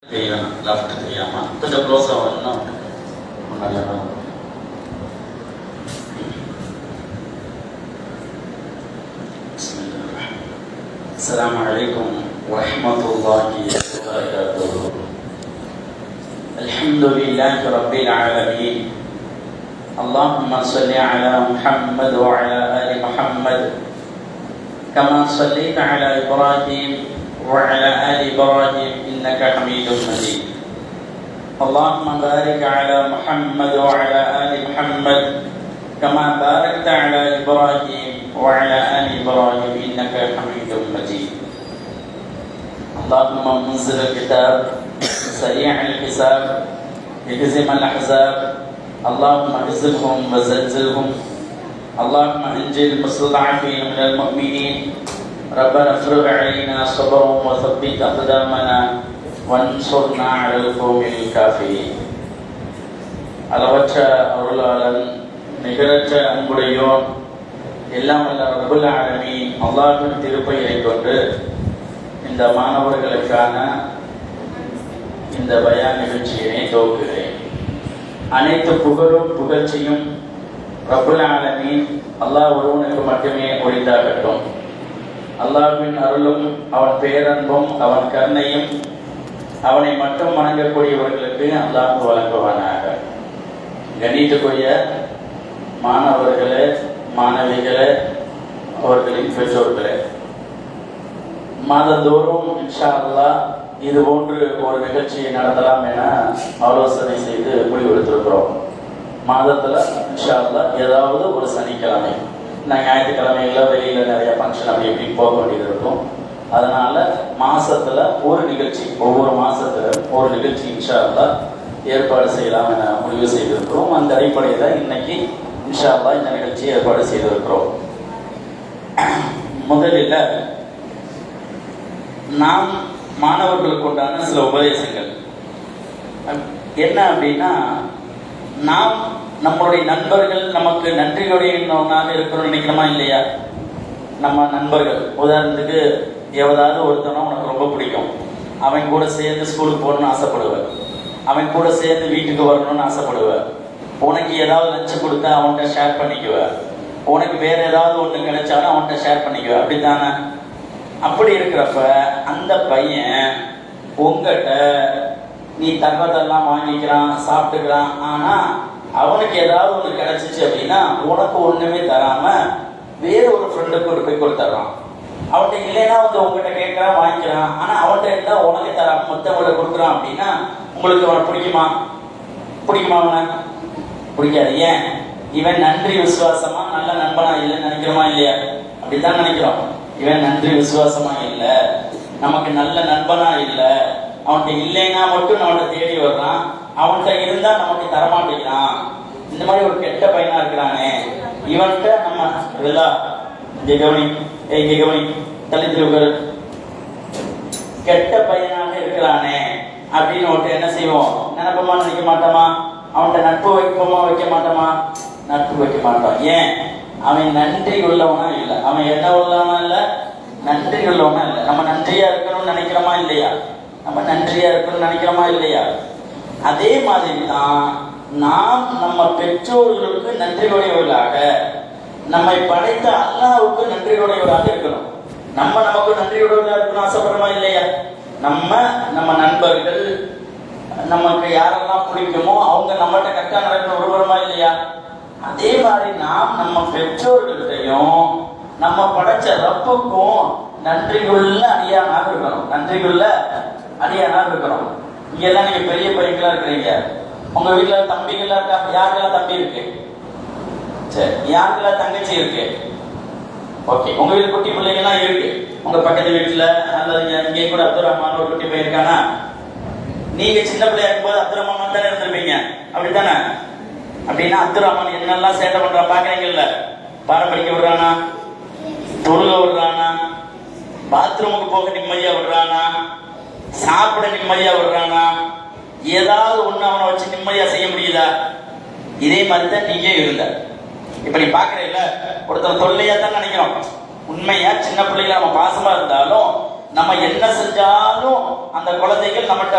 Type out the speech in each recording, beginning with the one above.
left தெரியாம கொஞ்சம் க்ளோஸா வரணும்னா முன்னாடி வரணும். அஸ்ஸலாமு அலைக்கும் வரஹ்மத்துல்லாஹி வபரகாத்துஹு. அல்ஹம்துலில்லாஹி ரப்பில் ஆலமீன். அல்லாஹும்ம ஸல்லி அலா முஹம்மத் வ அலா ஆலி முஹம்மத் கமா ஸல்லைத அலா இப்ராஹீம் وعلى آل إبراهيم إنك حميد مجيد. اللهم بارك على محمد وعلى آل محمد كما باركت على إبراهيم وعلى آل إبراهيم إنك حميد مجيد. اللهم منزل الكتاب سريع الحساب اهزم الأحزاب اللهم اهزمهم وزلزلهم. اللهم انجي المستضعفين من المؤمنين. ربنا افرغ علينا صبرا وثبت أقدامنا وانصرنا على القوم الكافرين. அளவற்ற அருளாளன் நிகரற்ற அன்புடையோன் எல்லாம் வல்ல ரப்புல் ஆலமீன் அல்லாஹ்வின் திருப்பெயரை கொண்டு இந்த மாணவர்களுக்கான இந்த பயான் நிகழ்ச்சியினை துவக்குகிறேன். அனைத்து புகழும் புகழ்ச்சியும் ரப்புல் ஆலமீன் அல்லாஹ் ஒருவனுக்கு மட்டுமே உரித்தாகட்டும். அல்லாஹ்வின் அருளும் அவன் பேரன்பும் அவன் கருணையும் அவனை மட்டும் வணங்கக்கூடியவர்களுக்கு அல்லாஹ் வழங்குவானாக. கணித்துக்குரிய மாணவர்களே, மாணவிகளே, அவர்களின் பெற்றோர்களே, மாதந்தோறும் இன்ஷா அல்லாஹ் இது போன்று ஒரு நிகழ்ச்சியை நடத்தலாம் என ஆலோசனை செய்து முடிவெடுத்திருக்கிறோம். மாதத்தில் இன்ஷா அல்லாஹ் ஏதாவது ஒரு சனிக்கிழமை, நான் ஞாயிற்றுக்கிழமைகளில் வெளியில் நிறைய ஃபங்க்ஷன் அப்படி இப்படி போக வேண்டியது இருக்கும். அதனால மாசத்துல ஒரு நிகழ்ச்சி, ஒவ்வொரு மாசத்துல ஒரு நிகழ்ச்சி இன்ஷா அல்லாஹ் ஏற்பாடு செய்யலாம் என முடிவு செய்திருக்கிறோம். அந்த அடிப்படையில் இன்னைக்கு இன்ஷா அல்லாஹ் இந்த நிகழ்ச்சியை ஏற்பாடு செய்திருக்கிறோம். முதலில் நாம் மாணவர்களுக்கு உண்டான சில உபதேசங்கள் என்ன அப்படின்னா, நாம் நம்மளுடைய நண்பர்கள் நமக்கு நன்றியுடையவனாக இருக்கிறோம்னு நினைக்கிறோமா இல்லையா? நம்ம நண்பர்கள், உதாரணத்துக்கு எவதாவது ஒருத்தனும் உனக்கு ரொம்ப பிடிக்கும், அவன் கூட சேர்ந்து ஸ்கூலுக்கு போகணும்னு ஆசைப்படுவேன், அவன் கூட சேர்ந்து வீட்டுக்கு வரணும்னு ஆசைப்படுவேன், உனக்கு ஏதாவது லஞ்சு கொடுத்தா அவன்கிட்ட ஷேர் பண்ணிக்குவேன், உனக்கு வேற ஏதாவது ஒன்று கிடைச்சாலும் அவன்கிட்ட ஷேர் பண்ணிக்குவேன், அப்படித்தானே? அப்படி இருக்கிறப்ப அந்த பையன் உங்ககிட்ட நீ தகவலெல்லாம் வாங்கிக்கிறான், சாப்பிட்டுக்கிறான், ஆனா அவனுக்கு ஏதாவது ஒன்று கிடைச்சிச்சு அப்படின்னா உனக்கு ஒண்ணுமே தராம வேற ஒரு ஃப்ரெண்டுக்கு ஒரு போய் கொடுத்துட்றான். அவன்கிட்ட இல்லைன்னா வந்து உங்ககிட்ட கேட்கறான், வாங்கிக்கிறான், ஆனா அவன்கிட்ட இருந்தா உனக்கு தராம மொத்தவங்களை கொடுக்குறான் அப்படின்னா உங்களுக்கு அவனை பிடிக்குமா? பிடிக்குமா? அவனை பிடிக்காது. ஏன்? இவன் நன்றி விசுவாசமா நல்ல நண்பனா இல்லைன்னு நினைக்கிறோமா இல்லையா? அப்படித்தான் நினைக்கிறோம். இவன் நன்றி விசுவாசமா இல்லை, நமக்கு நல்ல நண்பனா இல்லை, அவன்கிட்ட இல்லைன்னா மட்டும் நம்மளை தேடி வர்றான், அவன்கிட்ட இருந்தா நமக்கு தரமாட்டேங்கிறான், இந்த மாதிரி ஒரு கெட்ட பையனா இருக்கிறானே, இவன்கிட்ட நம்ம தள்ளித்திருக்கள் கெட்ட பையனாக இருக்கிறானே அப்படின்னு ஒருத்தர் என்ன செய்வோம்? நினைப்போமா? நினைக்க மாட்டோமா? அவன்கிட்ட நட்பு வைப்போமா? வைக்க மாட்டோமா? நட்பு வைக்க மாட்டான். ஏன்? அவன் நன்றி உள்ளவனா இல்லை, அவன் என்ன உள்ளவனா இல்லை, நன்றி உள்ளவனா இல்லை. நம்ம நன்றியா இருக்கணும்னு நினைக்கிறோமா இல்லையா? நம்ம நன்றியா இருக்கணும்னு நினைக்கிறோமா இல்லையா? அதே மாதிரி தான் நாம் நம்ம பெற்றோர்களுக்கு நன்றியுடையவர்களாக, நம்மை படைத்த அல்லாஹ்வுக்கு நன்றியுடையவராக இருக்கணும். நம்ம நமக்கு நன்றியுடையவர்களாக இருக்கணும் ஆசைப்படுறோமா இல்லையா? நம்ம நண்பர்கள், நமக்கு யாரெல்லாம் பிடிக்குமோ அவங்க நம்மகிட்ட கரெக்டா நடக்கணும் விரும்புறோமா இல்லையா? அதே மாதிரி நாம் நம்ம பெற்றோர்கள்டையும் நம்ம படைச்ச ரப்புக்கும் நன்றியுள்ள அடியானாக இருக்கணும். நன்றியுள்ள அடியானாக இருக்கணும். இங்கெல்லாம் நீங்க பெரிய பையங்களா இருக்கிறீங்க, உங்க வீட்டுல தம்பிகளா இருக்கா? யாருக்கெல்லாம் தம்பி இருக்கு? சரி, யாருக்கெல்லாம் தங்கச்சி இருக்கு? ஓகே, உங்க வீட்டுல குட்டி பிள்ளைங்கலாம் இருக்கு. உங்க பக்கத்து வீட்டுல அல்லது இங்கே கூட அப்துல் ரஹ்மான் ஒரு குட்டி பையன் இருக்கானா? நீங்க சின்ன பிள்ளையா இருக்கும்போது அப்துல் ரஹ்மான் தானே இருந்திருப்பீங்க, அப்படித்தானே? அப்படின்னா அப்துல் ரஹ்மான் என்னெல்லாம் சேட்டை பண்றான் பாக்குறீங்கல்ல? பாடம் படிக்க விடுறானா? தொழுக விடுறானா? பாத்ரூமுக்கு போக நிம்மதியா விடுறானா? சாப்பிட நிம்மதியா விடுறானா? ஏதாவது ஒண்ணு அவனை வச்சு நிம்மதியா செய்ய முடியுதா? இதே மாதிரி தான் நீங்க இருந்த. இப்ப நீ பாக்குறீல்ல, ஒருத்தர் தொல்லையா தான் நினைக்கிறோம். உண்மையா சின்ன பிள்ளைங்க நம்ம பாசமா இருந்தாலும் நம்ம என்ன செஞ்சாலும் அந்த குழந்தைகள் நம்மகிட்ட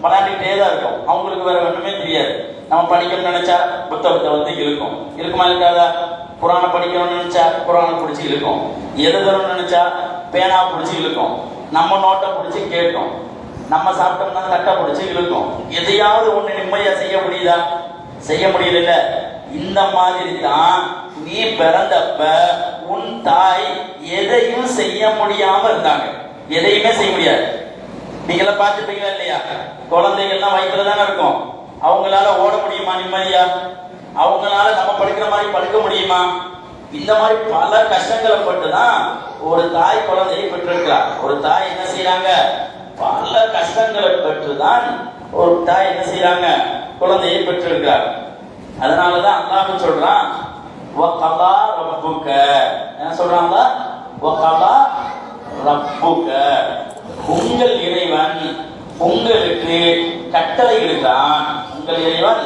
விளையாண்டுக்கிட்டே தான் இருக்கும். அவங்களுக்கு வேற ஒண்ணுமே தெரியாது. நம்ம படிக்கணும்னு நினைச்சா புத்தகத்தை வந்து இழுக்கும், இருக்குமா இருக்காதா? குரானை படிக்கணும்னு நினைச்சா குரானை பிடிச்சி இழுக்கும், எழுதணும்னு நினைச்சா பேனா பிடிச்சி இழுக்கும், நம்ம நோட்டை பிடிச்சி கேட்கும், நம்ம சாப்பிட்டோம்னா தட்டை பிடிச்சி இழுக்கும். எதையாவது ஒண்ணு நிம்மதியா செய்ய முடியுதா? செய்ய முடியல. இந்த மாதிரி தான் நீ பிறந்தப்ப உன் தாய் எதையும் செய்ய முடியாம இருந்தாங்க. எதையுமே செய்ய முடியாது. நீங்கள பார்த்துப்பீங்களா இல்லையா? குழந்தைகள்லாம் வயிற்றுல தானே இருக்கும். அவங்களால ஓட முடியுமா நிம்மதியா? அவங்களால நம்ம படுக்கிற மாதிரி படுக்க முடியுமா? இந்த மாதிரி பல கஷ்டங்களை பட்டுதான் ஒரு தாய் குழந்தையை பெற்றிருக்கிறார். ஒரு தாய் என்ன செய்யறாங்க? பல கஷ்டங்களை பெற்றுதான் ஒரு தாய் என்ன செய்யறாங்க? குழந்தையை பெற்றிருக்கிறார். அதனாலதான் அல்லாஹ் சொல்றான், வகலா ரப்புக, என்ன சொல்றாங்க? வகலா ரப்புக, உங்கள் இறைவன் உங்களுக்கு கட்டளை இருக்கிறான். உங்கள் இறைவன்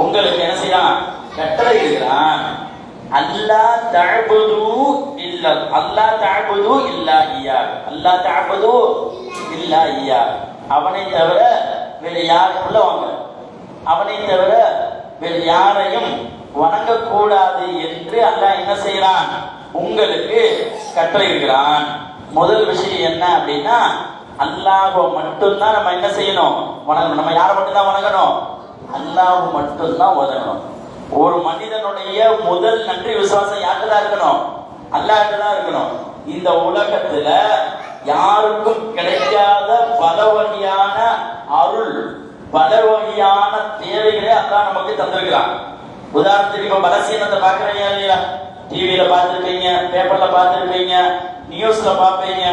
உங்களுக்கு என்ன செய்யறான்? கட்டளை இருக்கிறான். அல்லாஹ் தஅபுது இல்லா, அல்லாஹ் தஅபுது இல்லா இய்யா, அல்லாஹ் தஅபுது இல்லா இய்யா, அவனை தவிர வேறு யாருக்குள்ள வாங்க, அவனை தவிர வேறு யாரையும் வணங்கக்கூடாது என்று அல்லாஹ் என்ன செய்யறான்? உங்களுக்கு கட்டளை இருக்கிறான். முதல் விஷயம் என்ன அப்படின்னா, அல்லாஹ்வை மட்டும்தான் நம்ம என்ன செய்யணும்? வணங்கணும். நம்ம யாரை மட்டும்தான் வணங்கணும்? அல்லாஹ் மட்டும்தான் வணங்கணும். ஒரு மனிதனுடைய முதல் நன்றி விசுவாசம் யாருக்கு தான் இருக்கணும்? அல்லாஹ்க்கு தான் இருக்கணும். இந்த உலகத்துல யாருக்கும் கிடைக்காத பல வகையான அருள், பல வகையான தேவைகளை அல்லாஹ் நமக்கு தந்திருக்கிறான். உதாரணத்துக்கு இப்ப பலசீனத்தை பாக்குறீங்க இல்லையா? டிவியில பார்த்துருப்பீங்க, பேப்பர்ல பார்த்துருப்பீங்க, நியூஸ்ல பார்ப்பீங்க,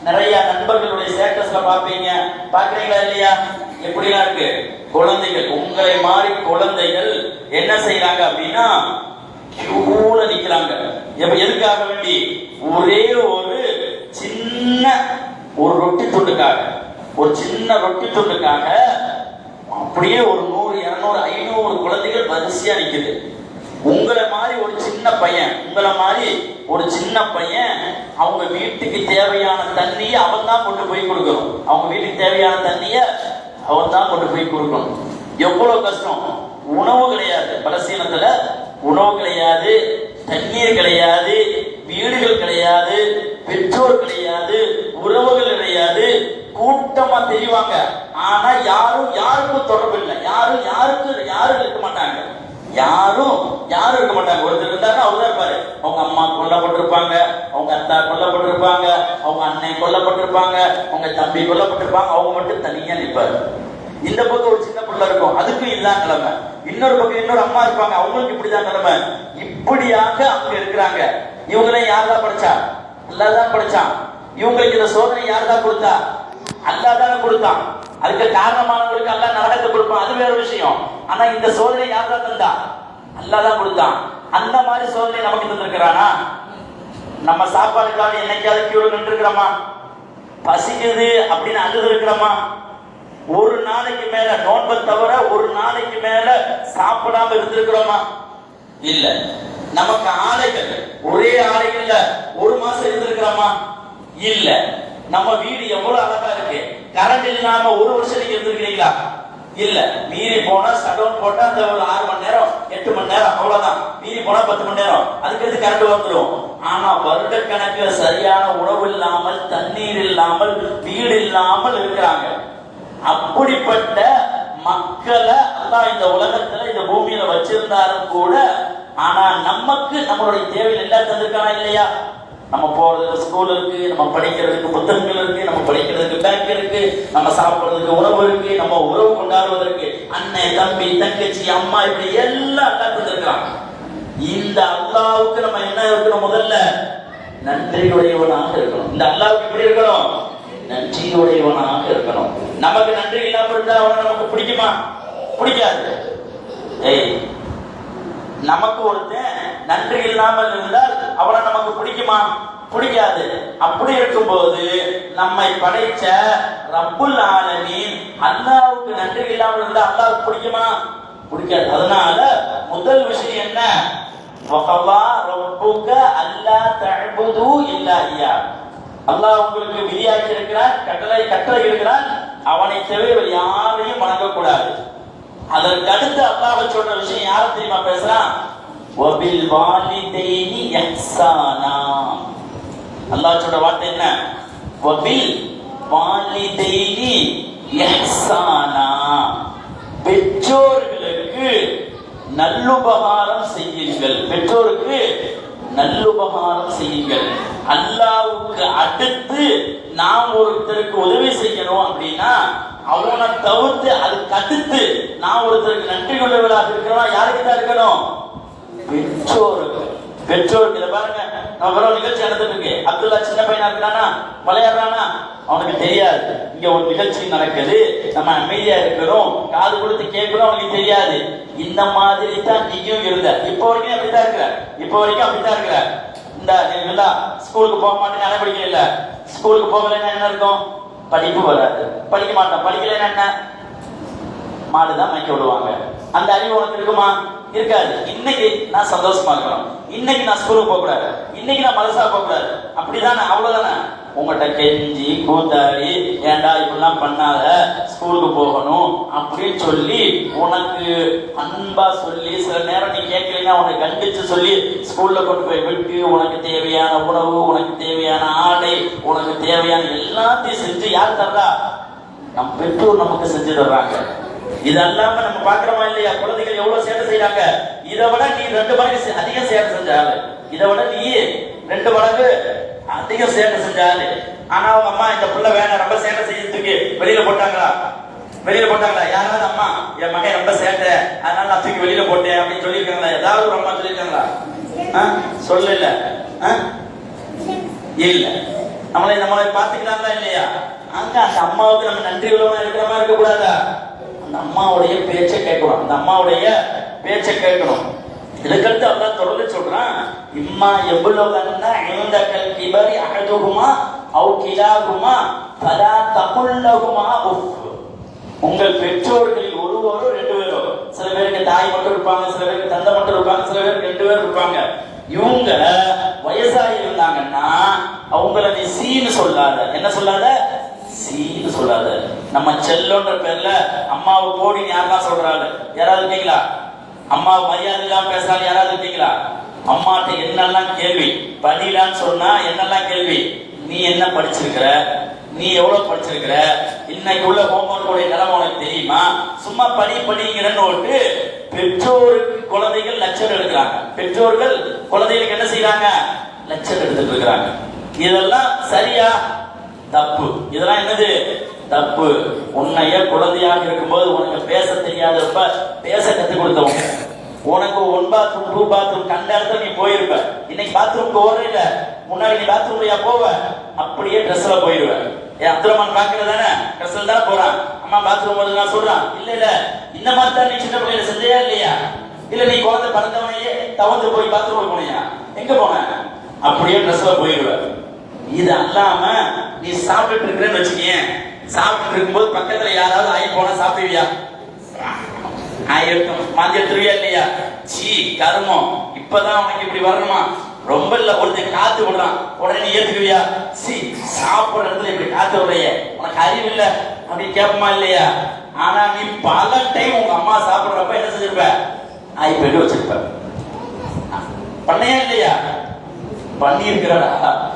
நிறைய நண்பர்களுடைய ஸ்டேட்டஸ்ல பார்ப்பீங்க. பாக்குறீங்களா இல்லையா? எப்படிலாம் இருக்கு? குழந்தைகள், உங்களை மாதிரி குழந்தைகள் என்ன செய்யறாங்க அப்படின்னா கியூல நிக்கிறாங்க. எதுக்காக வேண்டி? ஒரே ஒரு சின்ன ஒரு ரொட்டி துண்டுக்காக, ஒரு சின்ன ரொட்டி துண்டுக்காக அப்படியே ஒரு 100, 200, 500 குழந்தைகள் வரிசையா நிக்குது. உங்களை மாதிரி ஒரு சின்ன பையன், உங்களை மாதிரி ஒரு சின்ன பையன் அவங்க வீட்டுக்கு தேவையான தண்ணியை அவன் தான் கொண்டு போய் கொடுக்கணும். அவங்க வீட்டுக்கு தேவையான தண்ணியை அவன் தான் கொண்டு போய் கொடுக்கணும். எவ்வளவு கஷ்டம்! உணவு கிடையாது பலசீனத்துல, உணவு கிடையாது, தண்ணீர் கிடையாது, வீடுகள் கிடையாது, பெற்றோர் கிடையாது, உறவுகள் கிடையாது, கூட்டமா தெரிவாங்க. ஆனா யாருக்கும் தொடர்பு இல்லை. யாரும் இருக்க மாட்டாங்க. யாரும் இருக்க மாட்டாங்க. ஒருத்தர் இருந்தாருன்னா அவர்தான் இருப்பாரு. அவங்க அம்மா கொல்லப்பட்டிருப்பாங்க, அவங்க அத்தா கொல்லப்பட்டிருப்பாங்க, அவங்க அண்ணன் கொல்லப்பட்டிருப்பாங்க, அவங்க தம்பி கொல்லப்பட்டிருப்பாங்க. அவங்க மட்டும் தனியா நிற்பாரு. இந்த பக்கம் ஒரு சின்ன பிள்ளை இருக்கும், அதுக்கும் இதுதான் நிலைமை. இன்னொரு பக்கம் இன்னொரு அம்மா இருப்பாங்க, அவங்களுக்கு இப்படிதான் நிலைமை. இப்படியாக அவங்க இருக்கிறாங்க. இவங்களையும் யார்தான் படிச்சா? அல்லாஹ் தான் படிச்சான். இவங்களுக்கு இந்த சோதனை யார்தான் கொடுத்தா? அல்லாஹ் தானே கொடுத்தான். அதுக்கு காரணமானவங்களுக்கு அல்லாஹ் நரகத்தை கொடுப்பான், அது வேற விஷயம். ஆனா இந்த சோதனை யார்தான் தந்தா? அல்லாஹ் தான் கொடுத்தான். அந்த மாதிரி சோதனை நமக்கு தந்திருக்கிறானா? நம்ம சாப்பாடுக்காக என்னைக்காவது கியூல நின்று இருக்கிறோமா? பசிக்குது அப்படின்னு அழுது இருக்கிறோமா? ஒரு நாளைக்கு மேல நோன்பை தவிர ஒரு நாளைக்கு மேல சாப்பிடாம இருந்திருக்கிறோமா? இல்ல. நமக்கு ஆடைகள், ஒரே ஆடைகள்ல ஒரு மாசம் இருந்திருக்கிறோமா? இல்ல. நம்ம வீடு எவ்வளவு அழகா இருக்கு, கரண்ட் இல்லாம ஒரு வருஷம் நீங்க இருந்திருக்கிறீங்களா? இல்ல. மீறி போனா ஷட்டவுன் போட்டா அந்த ஒரு 6 மணி நேரம் 8 மணி நேரம் அவ்வளவுதான். மீறி போனா 10 மணி நேரம், அதுக்கு கரண்ட் வந்துடும். ஆனா வருடக்கணக்கில் சரியான உணவு இல்லாமல், தண்ணீர் இல்லாமல், வீடு இல்லாமல் இருக்கிறாங்க. அப்படிப்பட்ட மக்களை அல்லாஹ் இந்த உலகத்துல, இந்த பூமியில வச்சிருந்தாலும் கூட, ஆனா நமக்கு நம்மளுடைய தேவைகள் எல்லாம் தந்திருக்கானா இல்லையா? நம்ம போறதுக்கு ஸ்கூல் இருக்கு, நம்ம படிக்கிறதுக்கு புத்தகங்கள் இருக்கு, நம்ம படிக்கிறதுக்கு பேங்க் இருக்கு, நம்ம சாப்பிடுறதுக்கு உணவு இருக்கு, நம்ம உறவு கொண்டாடுவதற்கு அண்ணன், தம்பி, தங்கச்சி, அம்மா, இப்படி எல்லாம் அல்லாஹ் தந்திருக்கான். இந்த அல்லாஹ்வுக்கு நம்ம என்ன இருக்கணும்? முதல்ல நன்றியுடையவனாக இருக்கணும். இந்த அல்லாஹ்வுக்கு எப்படி இருக்கணும்? நன்றியுடையவனாக இருக்கணும். நமக்கு நன்றி இல்லாம இருந்தா அவனை நமக்கு பிடிக்குமா? பிடிக்காது. நமக்கு ஒருத்தன் நன்றி இல்லாமல் இருந்தால் அவனை நமக்கு பிடிக்குமா? பிடிக்காது. அப்படி இருக்கும்போது நம்மை படைச்ச ரப்புல் ஆலமீன் அல்லாஹ்வுக்கு நன்றி இல்லாமல் இருந்தா அல்லாஹ்வுக்கு பிடிக்குமா? பிடிக்காது. அதனால முதல் விஷயம் என்ன? வகலா ரப்புக அல்லா தஅபுது இல்லா இய்யா. அல்லாஹ் உங்களுக்கு விதியாக்கி இருக்கிறான், கட்டளை இருக்கிறான், அவனை தவிர யாரையும் பார்க்க கூடாது. அதற்கு அடுத்து அல்லாஹ் சொல்ற விஷயம் யார தெரியுமா பேசுறான்? வபில் வாலிதைனி இஹ்சானா. அல்லாஹ் சொல்ற வார்த்தை என்ன? வபில் வாலிதைனி இஹ்சானா. பெற்றோர்களுக்கு நல்லுபகாரம் செய்யுங்கள். பெற்றோருக்கு நல்லுபகாரம் செய்யுங்கள். அல்லாஹ்வுக்கு அடுத்து நாம் ஒருத்தருக்கு உதவி செய்யணும் அப்படின்னா அவனை தவிர்த்து அதுக்கு அடுத்து நான் ஒருத்தருக்கு நன்றி கொள்ளவர்களாக இருக்கிறோம். யாருக்கு தான் இருக்கணும்? பெற்றோருக்கு. பெற்றோருக்கு. இதை பாருங்க, நம்ம ஒரு நிகழ்ச்சி நடந்துட்டு இருக்கு. அப்துல்லா சின்ன பையனா இருக்கிறானா, விளையாடுறானா, அவனுக்கு தெரியாது இங்க ஒரு நிகழ்ச்சி நடக்குது, நம்ம அமைதியா இருக்கிறோம், காது கொடுத்து கேட்கிறோம், அவனுக்கு தெரியாது. இந்த மாதிரி தான் நீயும் இருந்த. இப்போ வரைக்கும் அப்படித்தான் இருக்கிற. இப்போ வரைக்கும் அப்படித்தான் இருக்கிற. இந்த ஸ்கூலுக்கு போக மாட்டேன்னு அனுப்பிடிக்க இல்ல. ஸ்கூலுக்கு போகலன்னா என்ன இருக்கும்? படிப்பு வராது. படிக்க மாட்டான். படிக்கலன்னா என்ன? மாடுதான் மேய்க்க விடுவாங்க. அந்த அறிவு உனக்கு இருக்குமா? இருக்காது. இன்னைக்கு நான் சந்தோஷமா இருக்கணும், இன்னைக்கு நான் ஸ்கூலுக்கு போக கூடாது, இன்னைக்கு நான் மதரசா போக கூடாது, அப்படிதானே? அவ்வளவுதானே. உங்கள்கிட்ட கெஞ்சி கூத்தாடி ஏண்டா இப்படிலாம் பண்ணாத, ஸ்கூலுக்கு போகணும் அப்படின்னு சொல்லி உனக்கு அன்பா சொல்லி, சில நேரம் நீ கேட்கலன்னா உனக்கு கண்டிச்சு சொல்லி ஸ்கூல்ல கொண்டு போய் விட்டு உனக்கு தேவையான உணவு, உனக்கு தேவையான ஆடை, உனக்கு தேவையான எல்லாத்தையும் செஞ்சு யார் தர்றா? நம் பெற்றோர் நமக்கு செஞ்சு தர்றாங்க. இது அல்லாம நம்ம பாக்குறோமா இல்லையா? குழந்தைகள் எவ்வளவு சேட்டை செய்யறாங்க. இதை விட நீ 2 மடங்கு அதிகம் சேட்டை செஞ்சாரு. இதை விட நீ 2 மடங்கு அதிகம் சேட்டை செஞ்சாரு. ஆனா அவங்க அம்மா இந்த புள்ள வேணாம், ரொம்ப சேட்டை செய்யறதுக்கு வெளியில போட்டாங்களா? வெளியில போட்டாங்களா? யாராவது அம்மா என் மகன் ரொம்ப சேட்டை அதனால நான் தூக்கி வெளியில போட்டேன் அப்படின்னு சொல்லியிருக்காங்களா? ஏதாவது ஒரு அம்மா சொல்லியிருக்காங்களா? சொல்லல. இல்ல. நம்மளை பாத்துக்கிறாங்களா இல்லையா? அங்க அந்த அம்மாவுக்கு நம்ம நன்றி உள்ளவா இருக்கிற மாதிரி இருக்க கூடாதா? அந்த அம்மாவுடைய பேச்சை கேட்கணும். அந்த அம்மாவுடைய பேச்சை கேட்கணும். இதுக்கடுத்து அல்லாஹ் தொடர்ந்து சொல்றான், இம்மா எவ்வளவுன்னா இந்தக்கல் கிபரி அஹதுஹுமா அவ் கிலாஹுமா ஃபலா தகுல் லஹுமா உஃப். உங்கள் பெற்றோர்களில் ஒருவரோ 2 பேரோ, சில பேருக்கு தாய் மட்டும் இருப்பாங்க, சில பேருக்கு தந்தை மட்டும் இருப்பாங்க, சில பேருக்கு 2 பேர் இருப்பாங்க. இவங்க வயசாகி இருந்தாங்கன்னா அவங்கள நீ சீன்னு சொல்லாத. என்ன சொல்லாத? சீன்னு சொல்லாத. நம்ம செல்லோன்ற பேர்ல அம்மாவை போடின்னு யாரெல்லாம் சொல்றாங்க? யாராவது இருக்கீங்களா? அம்மாவை மரியாதை இல்லாம பேசுறாங்க யாராவது இருக்கீங்களா? அம்மாட்ட என்னெல்லாம் கேள்வி? படிலான்னு சொன்னா என்னெல்லாம் கேள்வி? நீ என்ன படிச்சிருக்கிற? நீ எவ்வளவு படிச்சிருக்கிற? இன்னைக்கு உள்ள ஹோம்ஒர்க்குடைய நிலைமை உனக்கு தெரியுமா? சும்மா படிங்கிறன்னு விட்டு பெற்றோருக்கு குழந்தைகள் லட்சம் எடுக்கிறாங்க. பெற்றோர்கள் குழந்தைகளுக்கு என்ன செய்யறாங்க? லட்சம் எடுத்துட்டு இருக்கிறாங்க. இதெல்லாம் சரியா? தப்பு. இதெல்லாம் என்னது? தப்பு. உன்னைய குழந்தையாக இருக்கும்போது உனக்கு பேச தெரியாதப்ப பேச கத்துக் கொடுத்தவங்க, உனக்கு 1 பாத்ரூம் 2 பாத்ரூம் கண்ட இடத்துல நீ போயிருப்ப. இன்னைக்கு பாத்ரூம்க்கு ஓடுற, முன்னாடி நீ பாத்ரூம்லயா போவ? அப்படியே ட்ரெஸ்ல போயிருவ. ஏன் அப்துல்ரஹ்மான் பாக்குறது தானே? ட்ரெஸ்ல தான் போறான். அம்மா பாத்ரூம் வருது நான் சொல்றான். இல்ல இந்த மாதிரி தான் நீ சின்ன பிள்ளைல செஞ்சையா இல்லையா? இல்ல நீ குழந்தை பறந்தவனையே தவந்து போய் பாத்ரூம் போனியா? எங்க போன? அப்படியே ட்ரெஸ்ல போயிருவ. இது அல்லாம நீ சாப்பிட்டு இருக்கிறேன்னு வச்சுக்கேன். சாப்பிட்டு இருக்கும்போது பக்கத்துல யாராவது ஆயி போனா சாப்பிடுவியா? மாந்தி எடுத்துருவியா இல்லையா? சீ கருமம், இப்பதான் உனக்கு இப்படி வரணுமா? ரொம்ப இல்ல, ஒருத்தன் காத்து விடுறான், உடனே நீ ஏத்துக்குவியா? சீ சாப்பிடுற இடத்துல இப்படி காத்து விடுறைய, உனக்கு அறிவு இல்ல அப்படின்னு கேட்பமா இல்லையா? ஆனா நீ பல டைம் உங்க அம்மா சாப்பிடுறப்ப என்ன செஞ்சிருப்ப? ஆய் போயிட்டு வச்சிருப்ப. பண்ணையா இல்லையா? பண்ணியிருக்கிறடா.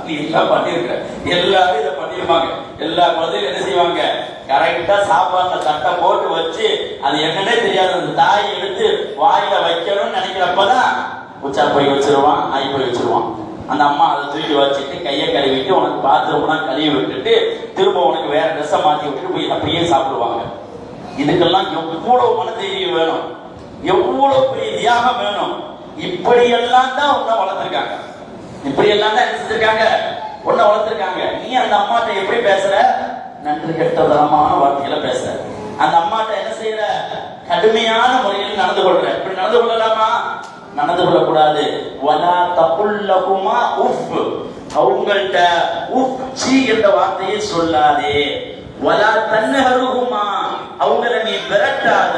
நீ எல்லாம் பண்ணிருக்கிற. எல்லாரும் இதை பண்ணிருப்பாங்க. எல்லா குழந்தையும் என்ன செய்வாங்க? கரெக்டா சாப்பாடுல தட்டை போட்டு வச்சு அது என்னன்னே தெரியாது அந்த தாய் எடுத்து வாயில வைக்கணும்னு நினைக்கிறப்பதான் உச்சா போய் வச்சிருவான், ஆய் போய் வச்சிருவான். அந்த அம்மா அதை தூக்கி வச்சுட்டு கையை கழுவிட்டு உனக்கு பாத்ரூம்லாம் கழுவி விட்டுட்டு திரும்ப உனக்கு வேற ட்ரெஸ்ஸை மாற்றி விட்டுட்டு போய் அப்படியே சாப்பிடுவாங்க. இதுக்கெல்லாம் எவ்வளவு மன தைரியம் வேணும், எவ்வளவு பெரிய தியாகம் வேணும். இப்படியெல்லாம் தான் உன்னை வளர்த்துருக்காங்க. இப்படி எல்லாம் தான் என்ன செஞ்சிருக்காங்க? உன்னை வளர்த்திருக்காங்க. நீ அந்த அம்மாட்ட எப்படி பேசுற? நன்றி கெட்டதனமான வார்த்தைகளை பேசுற. அந்த அம்மாட்ட என்ன செய்யற? கடுமையான முறையில் நடந்து கொள்ற. இப்படி நடந்து கொள்ளலாமா? நடந்து கொள்ளக்கூடாது. வலா தகுல்லஹுமா உஃப். அவங்கள்ட்ட உஃப் சீ என்ற வார்த்தையை சொல்லாதே. வலா தன்ஹருஹுமா. அவங்கள நீ விரட்டாத.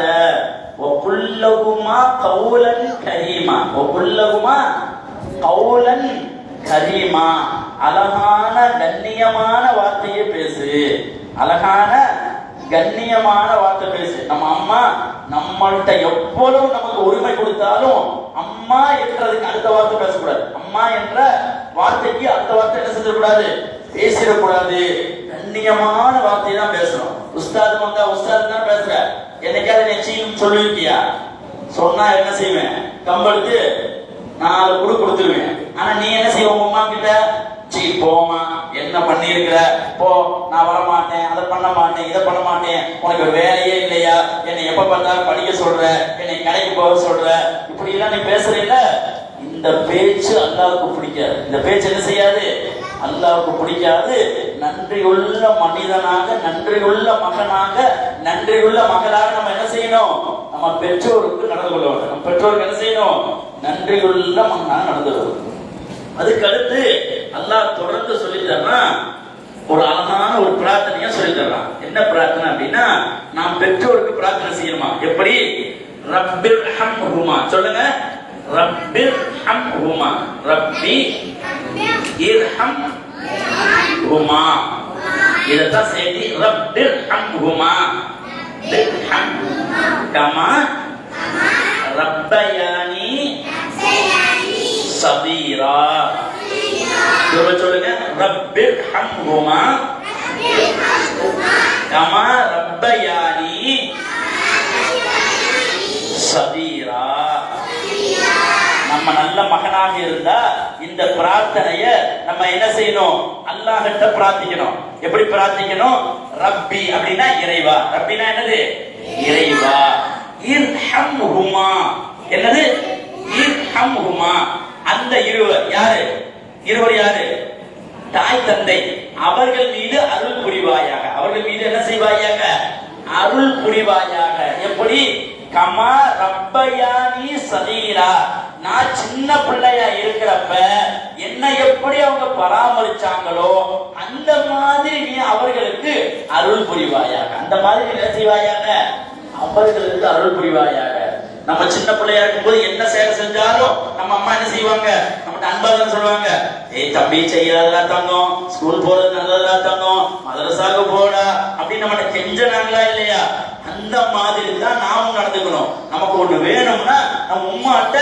வகுல்லஹுமா கௌலன் கரீமா. வகுல்லஹுமா கௌலன் கரீமா. அழகான கண்ணியமான வார்த்தையை பேசு. அழகான கண்ணியமான வார்த்தை பேசு. நம்ம அம்மா நம்மள்கிட்ட எவ்வளவு நமக்கு உரிமை கொடுத்தாலும் அம்மா என்றதுக்கு அடுத்த வார்த்தை பேசக்கூடாது. அம்மா என்ற வார்த்தைக்கு அடுத்த வார்த்தை என்ன செஞ்சிடக்கூடாது, பேசிடக்கூடாது. கண்ணியமான வார்த்தை தான் பேசணும். உஸ்தாது வந்தா உஸ்தாது தான் பேசுற. என்னைக்காவது நிச்சயம் சொல்லிருக்கியா? சொன்னா என்ன செய்வேன், கம்பெடுத்து 4 குடு கொடுத்துருவேன். ஆனா நீ என்ன செய்வ, உங்க அம்மா கிட்ட சீ போமா, என்ன பண்ணி இருக்கிற, போ, நான் வர மாட்டேன், அதை பண்ண மாட்டேன், இதை பண்ண மாட்டேன், உனக்கு ஒரு வேலையே இல்லையா, என்னை எப்ப பார்த்தாலும் படிக்க சொல்ற, என்னை கடைக்கு போக சொல்ற, இப்படி எல்லாம் நீ பேசுறீல்ல, இந்த பேச்சு அல்லாஹ்வுக்கு பிடிக்காது. இந்த பேச்சு என்ன செய்யாது, அல்லாஹ்வுக்கு பிடிக்காது. நன்றியுள்ள மனிதனாக, நன்றியுள்ள மகனாக, நன்றியுள்ள மகளாக நம்ம என்ன செய்யணும், நம்ம பெற்றோருக்கு நடந்து கொள்ள வேண்டும். நம்ம பெற்றோருக்கு என்ன செய்யணும், நன்றியுள்ள மகனாக நடந்து கொள்ளும். அதுக்கு அடுத்து அல்லாஹ் தொடர்ந்து சொல்லி தர்றான், ஒரு அழகான ஒரு பிரார்த்தனையா சொல்லி தர்றான். என்ன பிரார்த்தனை அப்படின்னா, நாம் பெற்றோருக்கு பிரார்த்தனை செய்யணுமா? எப்படி? ரப்பிர் ஹம்ஹுமா, சொல்லுங்க, ரப்பிர் ஹம்ஹுமா, ரப்பி இர்ஹம் ஹுமா. இதத்தான் சேர்த்து ரப்பிர் ஹம்ஹுமா பிர்ஹம் கமா ரப்பயானி சபீரா. சொல்லுங்க, ரப்பிர் ஹம்ஹுமா கமா ரப்பயானி சபீரா. நம்ம நல்ல மகனாக இருந்தா இந்த பிரார்த்தனைய நம்ம என்ன செய்யணும், அல்லாஹ்கிட்ட பிரார்த்திக்கணும். எப்படி பிரார்த்திக்கணும்? ரப்பி அப்படின்னா இறைவா. ரப்பினா என்னது, இறைவா. இர்ஹம்ஹுமா, என்னது, இர்ஹம்ஹுமா. அந்த இருவர் யாரு, இருவர் யாரு, தாய் தந்தை, அவர்கள் மீது அருள் புரிவாயாக. அவர்கள் மீது என்ன செய்வாயாக, அருள் புரிவாயாக. எப்படி? கமா ரப்பயானி சதீரா, நான் சின்ன பிள்ளையா இருக்கிறப்ப என்ன எப்படி அவங்க பராமரிச்சாங்களோ அந்த மாதிரி நீ அவர்களுக்கு அருள் புரிவாயாக. அந்த மாதிரி என்ன செய்வாயாக, அவர்களுக்கு அருள் புரிவாயாக. நம்ம சின்ன பிள்ளையா இருக்கும்போது என்ன சேவை செஞ்சாலும் நம்ம அம்மா என்ன செய்வாங்க, நம்மகிட்ட அன்பாக சொல்லுவாங்க, ஏய் தம்பி செய்யாதா தங்கம், ஸ்கூல் போறது நல்லதா தங்கம், மதரசாவுக்கு போடா அப்படின்னு நம்மகிட்ட கெஞ்சனாங்களா இல்லையா? அந்த மாதிரி தான் நாமும் நடந்துக்கணும். நமக்கு ஒண்ணு வேணும்னா நம்ம உம்மாட்ட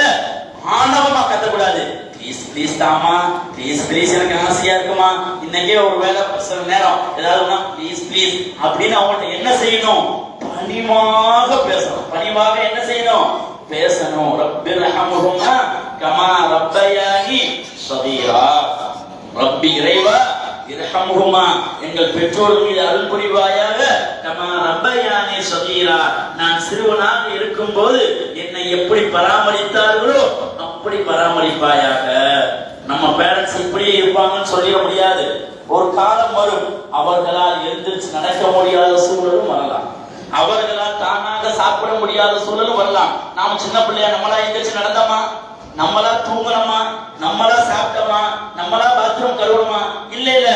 ஆணவமா கத்தக்கூடாது. Please please Dhama, please please எனக்கு ஆசையா இருக்குமா, இன்னைக்கே ஒரு வேலை சில நேரம் ஏதாவது ப்ளீஸ் ப்ளீஸ் அப்படின்னு அவங்கள்ட்ட என்ன செய்யணும், பணிவாக பேசணும். பணிவாக என்ன செய்யணும், பேசணும். ரப்பிர் ஹம்ஹுமா கமா ரப்பயானி சதீரா. ரப்பி இறைவா, இர்ஹம்ஹுமா எங்கள் பெற்றோர் மீது அருள் புரிவாயாக. கமா ரப்பயானி சதீரா, நான் சிறுவனாக இருக்கும்போது என்னை எப்படி பராமரித்தார்களோ அப்படி பராமரிப்பாயாக. நம்ம பேரண்ட்ஸ் இப்படியே இருப்பாங்கன்னு சொல்லிட முடியாது. ஒரு காலம் வரும் அவர்களால் எழுந்திருச்சு நடக்க முடியாத சூழலும் வரலாம், அவர்களால் தானாக சாப்பிட முடியாத சூழலும் வரலாம். நாம சின்ன பிள்ளையா நம்மளா எந்திரிச்சு நடந்தோமா, நம்மளா தூங்கணுமா, நம்மளா சாப்பிட்டோமா, நம்மளா பாத்ரூம் கழுவணுமா? இல்ல இல்ல.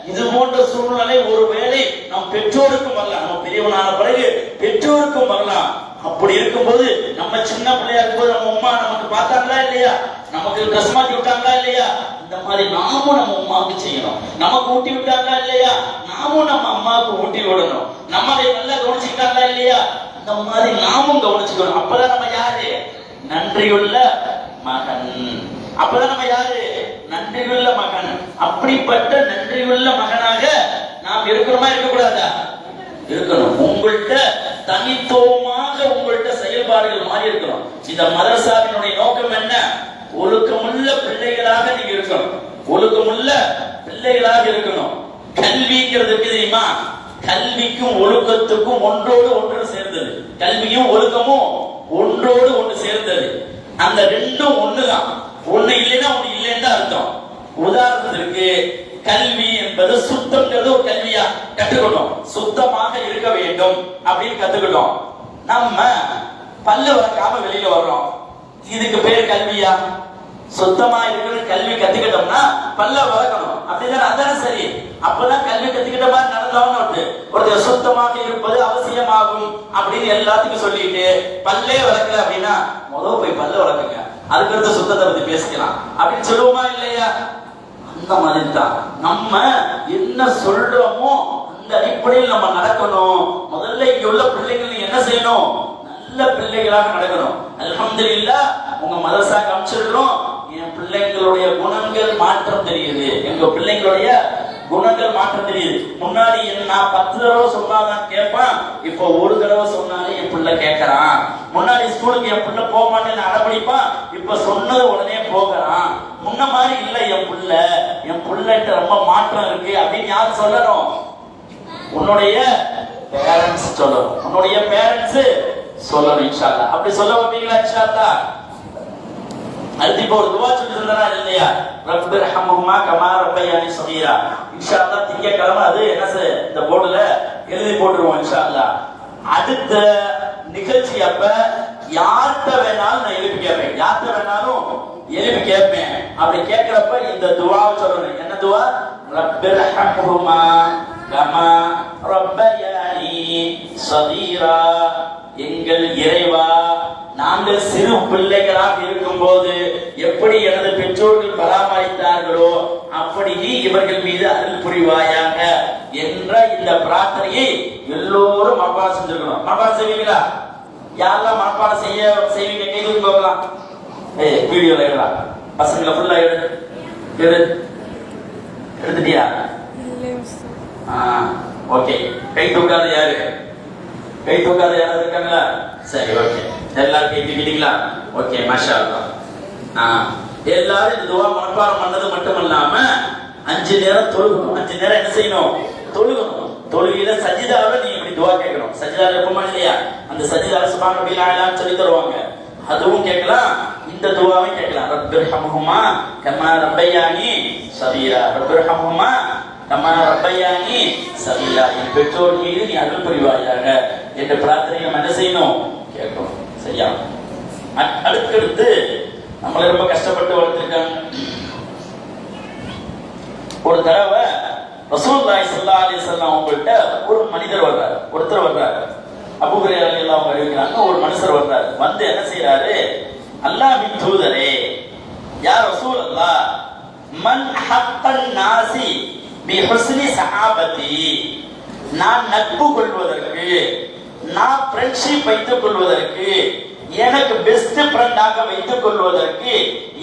இது போன்ற சூழ்நிலை ஒருவேளை நம் பெற்றோருக்கும் வரலாம். நம்ம பெரியவனான பிறகு பெற்றோருக்கும் வரலாம். அப்படி இருக்கும்போது நம்ம சின்ன பிள்ளையா இருக்கும்போது நம்ம அம்மா நமக்கு பார்த்தாங்களா இல்லையா, நமக்கு ட்ரெஸ் மாத்தி விட்டாங்களா இல்லையா, இந்த மாதிரி நாமும் நம்ம அம்மாவுக்கு செய்யணும். நமக்கு ஊட்டி விட்டாங்களா இல்லையா, நாமும் நம்ம அம்மாவுக்கு ஊட்டி விடணும். நம்மளை நல்லா கவனிச்சுக்கிட்டாங்களா இல்லையா, இந்த மாதிரி நாமும் கவனிச்சுக்கணும். அப்பதான் நம்ம யாரு, நன்றியுள்ள மகன். அப்பதான் நம்ம யாரு, நன்றியுள்ள மகன். அப்படிப்பட்ட நன்றியுள்ள மகனாக நாம் இருக்கிறோமா, இருக்கக்கூடாதா? இருக்கணும். உங்கள்கிட்ட தனித்துவமாக உங்கள்கிட்ட செயல்பாடுகள் மாறி இருக்கணும். இந்த மதரசாவினுடைய நோக்கம் என்ன, ஒழுக்கமுள்ள பிள்ளைகளாக நீங்க இருக்கணும். ஒழுக்கமுள்ள பிள்ளைகளாக இருக்கணும். கல்விங்கிறது தெரியுமா, கல்விக்கும் ஒழுக்கத்துக்கும் ஒன்றோடு ஒன்று சேர்ந்தது. கல்வியும் ஒழுக்கமும் ஒன்றோடு ஒன்று சேர்ந்தது. அந்த ரெண்டும் ஒண்ணுதான். ஒண்ணு இல்லைன்னா ஒண்ணு இல்லைன்னு அர்த்தம். உதாரணத்திற்கு கல்வி என்பது சுத்தம்ங்கிறது ஒரு கல்வியா கற்றுக்கிட்டோம். சுத்தமாக இருக்க வேண்டும் அப்படின்னு கத்துக்கிட்டோம். நம்ம பல்லு வளர்க்காம வெளியில வர்றோம், இதுக்கு பேர் கல்வியா? சுத்தமா இருக்கிற கல்வி கத்துக்கிட்டோம்னா பல்ல வளர்க்கணும், அப்படிதான், அதான சரி. அப்பதான் கல்வி கத்துக்கிட்ட மாதிரி நடந்தோம்னு ஒருத்தர் சுத்தமாக இருப்பது அவசியமாகும் அப்படின்னு எல்லாத்துக்கும் சொல்லிட்டு பல்லே வளர்க்கல அப்படின்னா முதல் போய் பல்ல வளர்க்குங்க, அதுக்கடுத்து சுத்தத்தை பத்தி பேசிக்கலாம் அப்படின்னு சொல்லுவோமா இல்லையா? அந்த மாதிரி தான் நம்ம என்ன சொல்றோமோ இந்த அடிப்படையில் நம்ம நடக்கணும். முதல்ல இங்க உள்ள பிள்ளைகள் என்ன செய்யணும்? நல்ல பிள்ளைகளாக நடக்கணும். அல்ஹம்துலில்லாஹ் உங்க மதரசா காமிச்சிருக்கிறோம். என் பிள்ளைங்களுடைய குணங்கள் மாற்றம் தெரியுது. எங்க பிள்ளைங்களுடைய குணங்கள் மாற்றம் தெரியுது. முன்னாடி நான் 10 தடவை சொன்னாதான் கேட்பான், இப்போ ஒரு தடவை சொன்னாலே என் பிள்ளை கேட்கறான். முன்னாடி ஸ்கூலுக்கு என் பிள்ளை போக மாட்டேன்னு அடம்பிடிப்பான், இப்ப சொன்னது உடனே போகிறான். முன்ன மாதிரி இல்ல என் பிள்ளைகிட்ட ரொம்ப மாற்றம் இருக்கு அப்படின்னு யார் சொல்லணும்? உன்னுடைய பேரண்ட்ஸ் சொல்லணும். உன்னுடைய பேரண்ட்ஸ் சொல்லணும். இன்ஷா அல்லாஹ் அப்படி சொல்ல வைப்பீங்களா? இன்ஷா அல்லாஹ். அடுத்து இப்போ ஒரு துவா சொல்லி தந்தனா இல்லையா? ரப்பிர்ஹம்ஹுமா கமா ரப்பயானி ஸகீரா. இன்ஷா அல்லாஹ் திங்கக்கிழமை அது என்ன இந்த போர்டுல எழுதி போட்டுருவோம் இன்ஷா அல்லாஹ். அடுத்த நிகழ்ச்சி அப்ப யார்கிட்ட வேணாலும் நான் எழுப்பி கேட்பேன். யார்கிட்ட வேணாலும் எழுப்பி கேட்பேன். அப்படி கேட்கிறப்ப இந்த துவாவை சொல்லணும். என்ன துவா? ரப்பிர்ஹம்ஹுமா கமா ரப்பயானி ஸகீரா. எங்கள் இறைவா, நாங்கள் சிறு பிள்ளைகளாக இருக்கும் போது எப்படி எனது பெற்றோர்கள் பராமரித்தார்களோ அப்படி நீ இவர்கள் மீது அருள் புரிவாயாக என்ற இந்த பிரார்த்தனையை எல்லோரும் மனப்பாடம் செஞ்சிருக்கணும். மனப்பாடம் செய்வீங்களா? யாரெல்லாம் மனப்பாடம் செய்வீங்க? கைது போகலாம். வீடியோல எடுக்கலாம். பசங்களை ஃபுல்லா எடுத்துட்டியா? ஓகே. கை தூக்காத யாரு? கை தூக்காத யாராவது இருக்காங்களா? சரி, ஓகே. எல்லாரும் கை தூக்கிட்டீங்களா? ஓகே, மாஷா அல்லாஹ். எல்லாரும் இந்த துவா மனப்பாடம் பண்ணது மட்டும் இல்லாம 5 நேரம் தொழுகணும். 5 நேரம் என்ன செய்யணும்? தொழுகணும். தொழுகையில சஜிதாவை நீ இப்படி துவா கேட்கணும். சஜிதால இருக்குமா இல்லையா? அந்த சஜிதால சுப்ஹான ரப்பில் ஆலா சொல்லி தருவாங்க. அதுவும் கேட்கலாம், இந்த துவாவையும் கேட்கலாம். ரப்பிர்ஹம்ஹுமா கமா ரப்பயானி ஸகீரா. ரப்பிர்ஹம்ஹுமா கமா ரப்பயானி ஸகீரா. என் பெற்றோர் மீது நீ அருள் புரிவாயாக என்ற பிரார்த்தனை நம்ம என்ன செய்யணும்? கேட்கணும். சரியா? அடுத்தடுத்து நம்மளை ரொம்ப கஷ்டப்பட்டு வளர்த்திருக்காங்க. ஒரு தடவை ரசூலுல்லாஹி ஸல்லல்லாஹு அலைஹி வஸல்லம் அவங்கள்ட்ட ஒரு மனிதர் வர்றாரு, ஒருத்தர் வர்றாரு. அபூ ஹுரைரா ரலியல்லாஹு அன்ஹு அறிவிக்கிறாங்க, ஒரு மனுஷர் வர்றாரு. வந்து என்ன செய்யறாரு? அல்லாஹ்வின் தூதரே, யா ரசூலல்லாஹ், மன் ஹப்பன் நாசி பி ஹுஸ்னி ஸஹாபதி. நான் நட்பு கொள்வதற்கு, நான் ஃப்ரெண்ட்ஷிப் வைத்துக் கொள்வதற்கு, எனக்கு பெஸ்ட் ஃப்ரெண்டாக வைத்துக் கொள்வதற்கு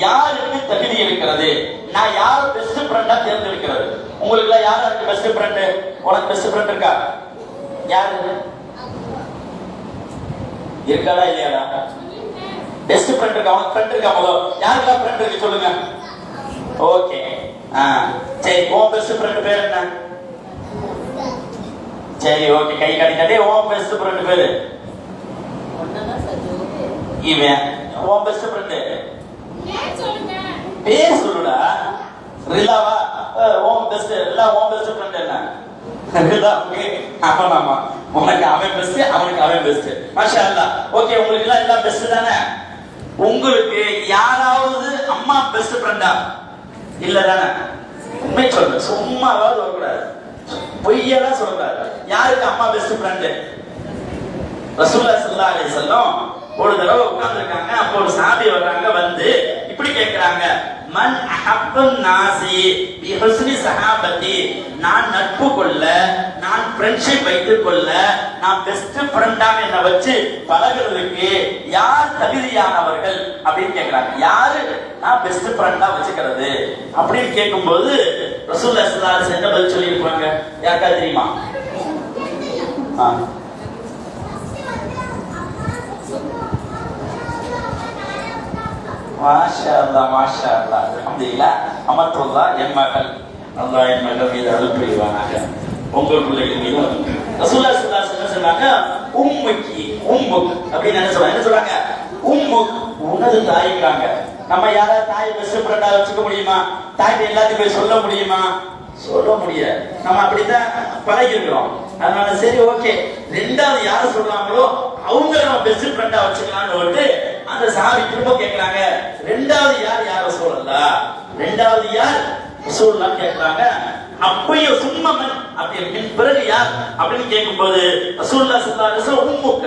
யாருக்கு தகுதி இருக்கிறது? நான் யார் பெஸ்ட் ஃப்ரெண்டா தேர்ந்தெடுக்கிறது? உங்களுக்கு எல்லாம் யாரா இருக்கு பெஸ்ட் ஃப்ரெண்ட்? உனக்கு பெஸ்ட் ஃப்ரெண்ட் இருக்கா? யாரு இருக்காடா இல்லையாடா? பெஸ்ட் ஃப்ரெண்ட் இருக்கா? உனக்கு ஃப்ரெண்ட் இருக்கா? யாருக்கா ஃப்ரெண்ட் இருக்கு சொல்லுங்க. ஓகே, சரி. உன் பெஸ்ட் ஃப்ரெண்ட் பேர் என்ன? சரி, ஓகே. கை காட்டிட்டே. உன் பெஸ்ட் ஃப்ரெண்ட் பேரு இவன். உன் பெஸ்ட் ஃப்ரெண்ட் பேர் சொல்லுடா. ரிலாவா? உன் பெஸ்ட் ரிலா. உன் பெஸ்ட் ஃப்ரெண்ட் என்ன? ரிலா. ஆமா, உனக்கு அவன் பெஸ்ட், அவனுக்கு அவன் பெஸ்ட். மாஷா அல்லாஹ். ஓகே, உங்களுக்கு எல்லாம் பெஸ்ட் தானே? உங்களுக்கு யாராவது அம்மா பெஸ்ட் ஃப்ரெண்டா? இல்ல தானே? உண்மை சொல்ற, சும்மாவாவது வரக்கூடாது, பொய்யெல்லாம் சொல்லக்கூடாது. யாருக்கு அம்மா பெஸ்ட் ஃப்ரெண்ட்? ரசூலுல்லாஹி ஸல்லல்லாஹு அலைஹி வஸல்லம் ஒரு தடவை உட்கார்ந்துருக்காங்க. அப்போ ஒரு சஹாபி வர்றாங்க. வந்து இப்படி கேட்கிறாங்க, மன் அஹப்பன் நாசி பி ஹுஸ்னி ஸஹாபதி. நான் நட்பு கொள்ள, நான் ஃப்ரெண்ட்ஷிப் வைத்துக் கொள்ள, நான் பெஸ்ட் ஃப்ரெண்டாக என்ன வச்சு பழகிறதுக்கு யார் தகுதியானவர்கள் அப்படின்னு கேட்கிறாங்க. யாரு நான் பெஸ்ட் ஃப்ரெண்டா வச்சுக்கிறது அப்படின்னு கேட்கும்போது ரசூலுல்லாஹி ஸல்லல்லாஹு அலைஹி வஸல்லம் என்ன பதில் சொல்லி இருப்பாங்க? யாருக்கா தெரியுமா? மாஷா அல்லாஹ், மாஷா அல்லாஹ், அல்ஹம்துலில்லாஹ். அமத்துல்லாஹ், என் மகள், அல்லாஹ் என் மகள் மீது அருள் புரிவானாக, உங்கள் பிள்ளைகள் மீது. ரசூலுல்லாஹி ஸல்லல்லாஹு அலைஹி வஸல்லம் சொன்னாங்க, உம்முக்கி உம்முக் அப்படின்னு என்ன சொல்றாங்க? உம்முக், உனது தாய்ங்கிறாங்க. நம்ம யாராவது தாய் பெஸ்ட் ஃப்ரெண்டா வச்சுக்க முடியுமா? தாய்கிட்ட எல்லாத்தையும் போய் சொல்ல முடியுமா? சொல்ல முடியாது. நம்ம அப்படித்தான் பழகி இருக்கிறோம். அதனால சரி, ஓகே, ரெண்டாவது யார சொல்றாங்களோ அவங்க நம்ம பெஸ்ட் ஃப்ரெண்டா வச்சுக்கலாம்னு அந்த சாமி திரும்ப கேட்கிறாங்க, ரெண்டாவது யார சொல்லலாம்? ரெண்டாவது யார் சொல்லலாம் கேட்கிறாங்க. அப்பயும் சும்மமன் அப்படி பிறகு யார் அப்படின்னு கேட்கும்போது ரசூலுல்லாஹி ஸல்லல்லாஹு அலைஹி வஸல்லம் உம்முக்க,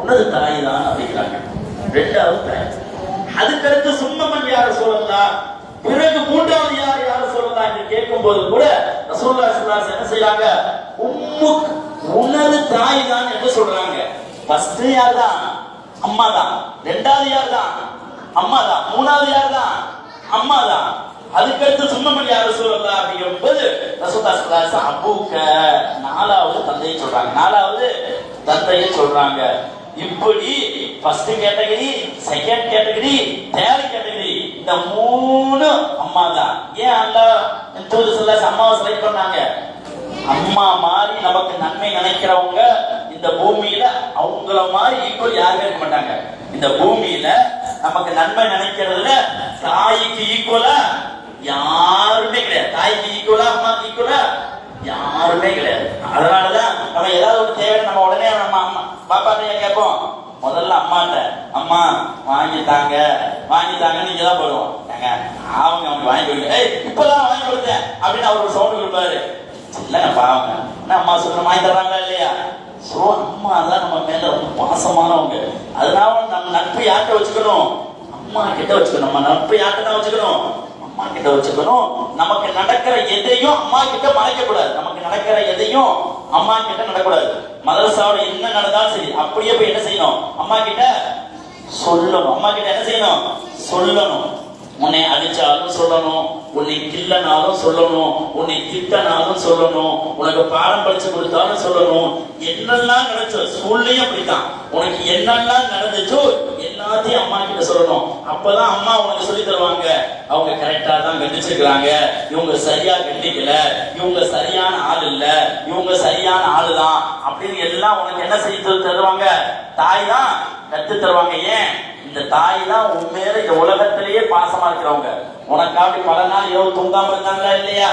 உனது தாய் தான் அப்படிங்கிறாங்க. ரெண்டாவது தாய். அதுக்கடுத்து சும்மமன் யார சொல்லலாம், பிறகு மூன்றாவது யார சொல்லலாம் என்று கேட்கும் போது கூட ரசூலுல்லாஹி ஸல்லல்லாஹு அலைஹி வஸல்லம் என்ன செய்யறாங்க? உம்முக் உனது தாய் தான் என்று சொல்றாங்க. ஃபர்ஸ்ட் யார் தான்? அம்மா தான். ரெண்டாவது யார் தான்? அம்மா தான். மூணாவது யார் தான்? அம்மா தான். அதுக்கடுத்து சுண்ணமணி யார் சொல்லலாம் அப்படிங்கும்போது ரசூலுல்லாஹி அபூக்க நாலாவது தந்தையை சொல்றாங்க. நாலாவது தந்தையை சொல்றாங்க. இப்படி first category, second category, third category, இந்த மூணு அம்மா தான். ஏன் அல்லாஹ் ரசூலுல்லாஹி அம்மாவை செலக்ட் பண்ணாங்க? அம்மா மாதிரி நமக்கு நன்மை நினைக்கிறவங்க இந்த பூமியில அவங்கள மாதிரி ஈக்குவல் யாருமே இருக்க மாட்டாங்க. இந்த பூமியில நமக்கு நன்மை நினைக்கிறதுல தாய்க்கு ஈக்குவலா யாருமே கிடையாது. தாய்க்கு ஈக்குவலா, அம்மாக்கு ஈக்குவலா யாருமே கிடையாது. அதனாலதான் நம்ம ஏதாவது ஒரு தேவை நம்ம உடனே நம்ம அம்மா பாப்பாட்டையே கேட்போம். முதல்ல அம்மாட்ட, அம்மா வாங்கித்தாங்க வாங்கித்தாங்கன்னு நீங்க தான் போடுவோம். அவங்க வாங்கி கொடுங்க, இப்பதான் வாங்கி கொடுத்தேன் அப்படின்னு அவர் ஒரு சவுண்ட் கொடுப்பாரு. இல்லைங்க பாவங்க, அம்மா சொல்ற வாங்கி தர்றாங்களா இல்லையா? சோ அம்மா தான் நம்ம மேல ரொம்ப பாசமானவங்க. அதனால நம்ம நட்பு யார்கிட்ட வச்சுக்கணும்? அம்மா கிட்ட வச்சுக்கணும். நம்ம நட்பு யார்கிட்ட தான் வச்சுக்கணும்? அம்மா கிட்ட வச்சுக்கணும். நமக்கு நடக்கிற எதையும் அம்மா கிட்ட மறைக்க கூடாது. நமக்கு நடக்கிற எதையும் அம்மா கிட்ட நடக்கூடாது. மதரசாவோட என்ன நடந்தாலும் சரி அப்படியே போய் என்ன செய்யணும்? அம்மா கிட்ட சொல்லணும். அம்மா கிட்ட என்ன செய்யணும்? சொல்லணும். உன்னை அடிச்சாலும் சொல்லணும், உன்னை கிள்ளனாலும் சொல்லணும், உன்னை திட்டனாலும் சொல்லணும், உனக்கு பாடம் படிச்சு கொடுத்தாலும் சொல்லணும். என்னெல்லாம் நடந்துச்சோ ஸ்கூல்லையும் அப்படித்தான். உனக்கு என்னெல்லாம் நடந்துச்சோ எல்லாத்தையும் அம்மா கிட்ட சொல்லணும். அப்பதான் அம்மா உனக்கு சொல்லி தருவாங்க. அவங்க கரெக்டா தான் கண்டிச்சிருக்கிறாங்க, இவங்க சரியா கண்டிக்கல, இவங்க சரியான ஆள் இல்ல, இவங்க சரியான ஆளு தான் அப்படின்னு எல்லாம் உனக்கு என்ன செய்து தருவாங்க? தாய் தான் கத்து தருவாங்க. ஏன்? இந்த தாய் தான் உண்மையில இந்த உலகத்திலேயே பாசமா இருக்கிறவங்க. உனக்காண்டி பல நாள் இரவு தூங்காம இருந்தாங்களா இல்லையா?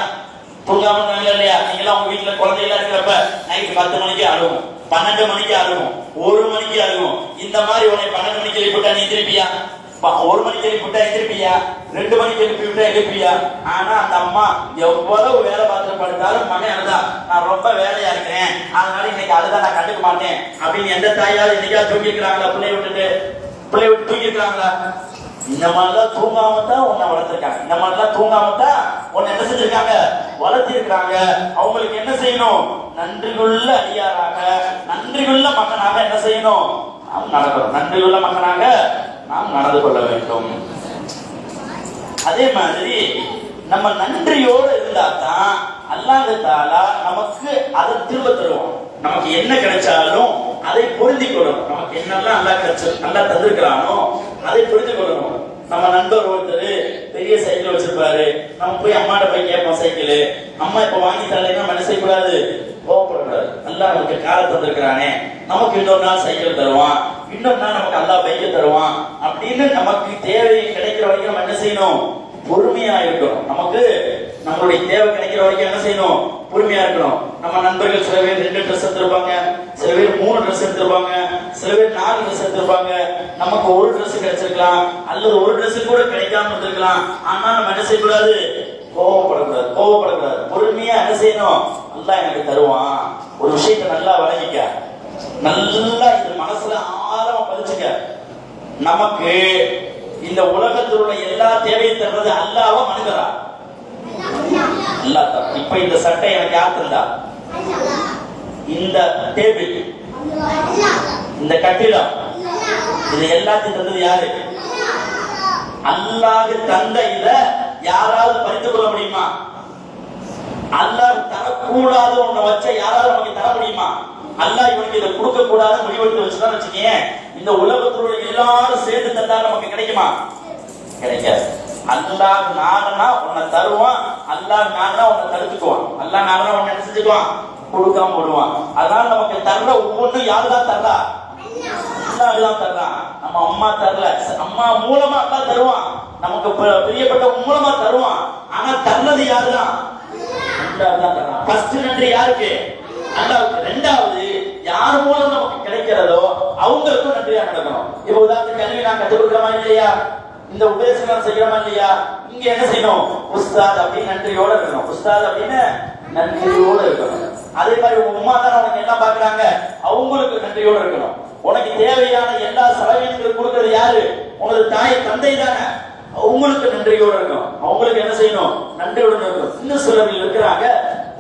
தூங்காம இருந்தாங்களா இல்லையா? நீங்களாம் உங்க வீட்டுல குழந்தைகளா இருக்கிறப்ப நைட்டு 10 மணிக்கு அழுகும், 12 மணிக்கு அழுகும், 1 மணிக்கு அழுகும். இந்த மாதிரி உன்னை 12 மணிக்கு எழுப்பிட்டா நீ திருப்பியா? 1 மணிக்கு எழுப்பிட்டா எழுப்பியா? 2 மணிக்கு எழுப்பிவிட்டா எழுப்பியா? ஆனா அந்த அம்மா எவ்வளவு வேலை பார்த்து படுத்தாலும் மகன் அழுதா, நான் ரொம்ப வேலையா இருக்கிறேன் அதனால இன்னைக்கு அழுதா நான் கண்டுக்க மாட்டேன் அப்படின்னு எந்த தாயாலும் என்னைக்கா தூங்கி இருக்கிறாங்களா? பிள்ளை விட்டு தூங்கி இருக்கிறாங்களா? இந்த மாதிரிலாம் தூங்காம தான் உன்னை வளர்த்திருக்காங்க. இந்த மாதிரிலாம் தூங்காம தான் உன்னை என்ன செஞ்சிருக்காங்க? வளர்த்தி இருக்காங்க. அவங்களுக்கு என்ன செய்யணும்? நன்றியுள்ள அடியாராக, நன்றியுள்ள மகனாக என்ன செய்யணும்? நாம் நடக்கணும். நன்றியுள்ள மகனாக நாம் நடந்து கொள்ள வேண்டும். அதே மாதிரி நம்ம நன்றியோடு இருந்தா தான் அல்லாஹ் தஆலா நமக்கு அதை திரும்ப தருவோம். நமக்கு என்ன கிடைச்சாலும் அதை பொருந்தி கொள்ளணும். நமக்கு என்னெல்லாம் நல்லா தந்திருக்கிறானோ அதை புரிந்து கொள்ளணும். நம்ம நண்பர் ஒருத்தர் பெரிய சைக்கிள் வச்சிருப்பாரு, நம்ம போய் அம்மாட்ட போய் கேட்போம் சைக்கிள், அம்மா இப்ப வாங்கி தரலைன்னா என்ன செய்யக்கூடாது? கோவப்படக்கூடாது. நல்லா நமக்கு காரை தந்திருக்கிறானே, நமக்கு இன்னொரு நாள் சைக்கிள் தருவான், இன்னொரு நாள் நமக்கு அல்லா பைக்கை தருவான் அப்படின்னு நமக்கு தேவை கிடைக்கிற வரைக்கும் நம்ம என்ன செய்யணும்? பொறுமையா இருக்கணும். நமக்கு நம்மளுடைய தேவை கிடைக்கிற வரைக்கும் என்ன செய்யணும்? பொறுமையா இருக்கணும். நம்ம நண்பர்கள் சில பேர் 2 ட்ரெஸ் எடுத்திருப்பாங்க, சில பேர் 3 ட்ரெஸ் எடுத்திருப்பாங்க, சில பேர் 4 ட்ரெஸ் எடுத்திருப்பாங்க. நமக்கு ஒரு ட்ரெஸ் கிடைச்சிருக்கலாம், அல்லது ஒரு ட்ரெஸ் கூட கிடைக்காம இருந்திருக்கலாம். ஆனா நம்ம என்ன செய்யக்கூடாது? கோவப்படக்கூடாது. பொறுமையா என்ன செய்யணும்? நல்லா எனக்கு தருவான். ஒரு விஷயத்தை நல்லா வழங்கிக்க, நல்லா இது மனசுல ஆழமா பதிச்சுக்க. நமக்கு இந்த உலகத்தில் உள்ள எல்லா தேவையும் தர்றது அல்லாஹ்வா மனிதரா? அல்லாஹ் தான். இப்ப இந்த சட்டை எனக்கு யார் தந்தா? இந்த டேபிள், இந்த கட்டிடம், இது எல்லாத்தையும் தந்தது யாரு? அல்லாஹ் தந்த இத யாராவது பறித்துக் கொள்ள முடியுமா? அல்லாஹ் தரக்கூடாது ஒண்ணு வச்ச யாராவது நமக்கு தர முடியுமா? அல்லாஹ் இவனுக்கு இதை கொடுக்க கூடாது முடிவெடுத்து வச்சுதான் வச்சுக்கீங்க, இந்த உலகத்தோட எல்லாரும் சேர்ந்து தந்தா நமக்கு கிடைக்குமா? கிடைக்காது. அல்லாஹ் நானா உன்னை தருவான், அல்லாஹ் நானா உன்னை தடுத்துக்குவான், அல்லாஹ் நானா உன்னை என்ன செஞ்சுக்குவான்? கொடுக்காம விடுவான். அதனால நமக்கு தர்ற ஒவ்வொன்றும் யாருதான் தர்றா? அல்லாஹ் தான் தர்றான். நம்ம அம்மா தரல, அம்மா மூலமா அல்லாஹ் தருவான், நமக்கு பிரியப்பட்ட மூலமா தருவான். ஆனா தர்றது யாருதான்? அல்லாஹ் தான் தர்றான். ஃபர்ஸ்ட் நன்றி யாருக்கு? அல்லாஹ்வுக்கு. ரெண்டாவது யார் மூலம் நமக்கு கிடைக்கிறதோ அவங்களுக்கும் நன்றியா நடக்கணும். இப்ப உதாரணத்துக்கு கல்வி நான் கற்றுக் கொடுக்கிறோமா இல்லையா? இந்த உபதேசம் செய்யறோமா இல்லையா? இங்க என்ன செய்யணும்? உஸ்தாத் அப்படின்னு நன்றியோட இருக்கணும். உஸ்தாத் அப்படின்னு நன்றியோட இருக்கணும். அதே மாதிரி உங்க உமா தான் உனக்கு எல்லாம் பாக்குறாங்க, அவங்களுக்கு நன்றியோட இருக்கணும். உனக்கு தேவையான எல்லா செலவினங்களும் கொடுக்கறது யாரு? உனது தாய் தந்தை தானே, அவங்களுக்கு நன்றியோட இருக்கணும். அவங்களுக்கு என்ன செய்யணும்? நன்றியோட இருக்கணும். இன்னும் சிலர்கள் இருக்கிறாங்க,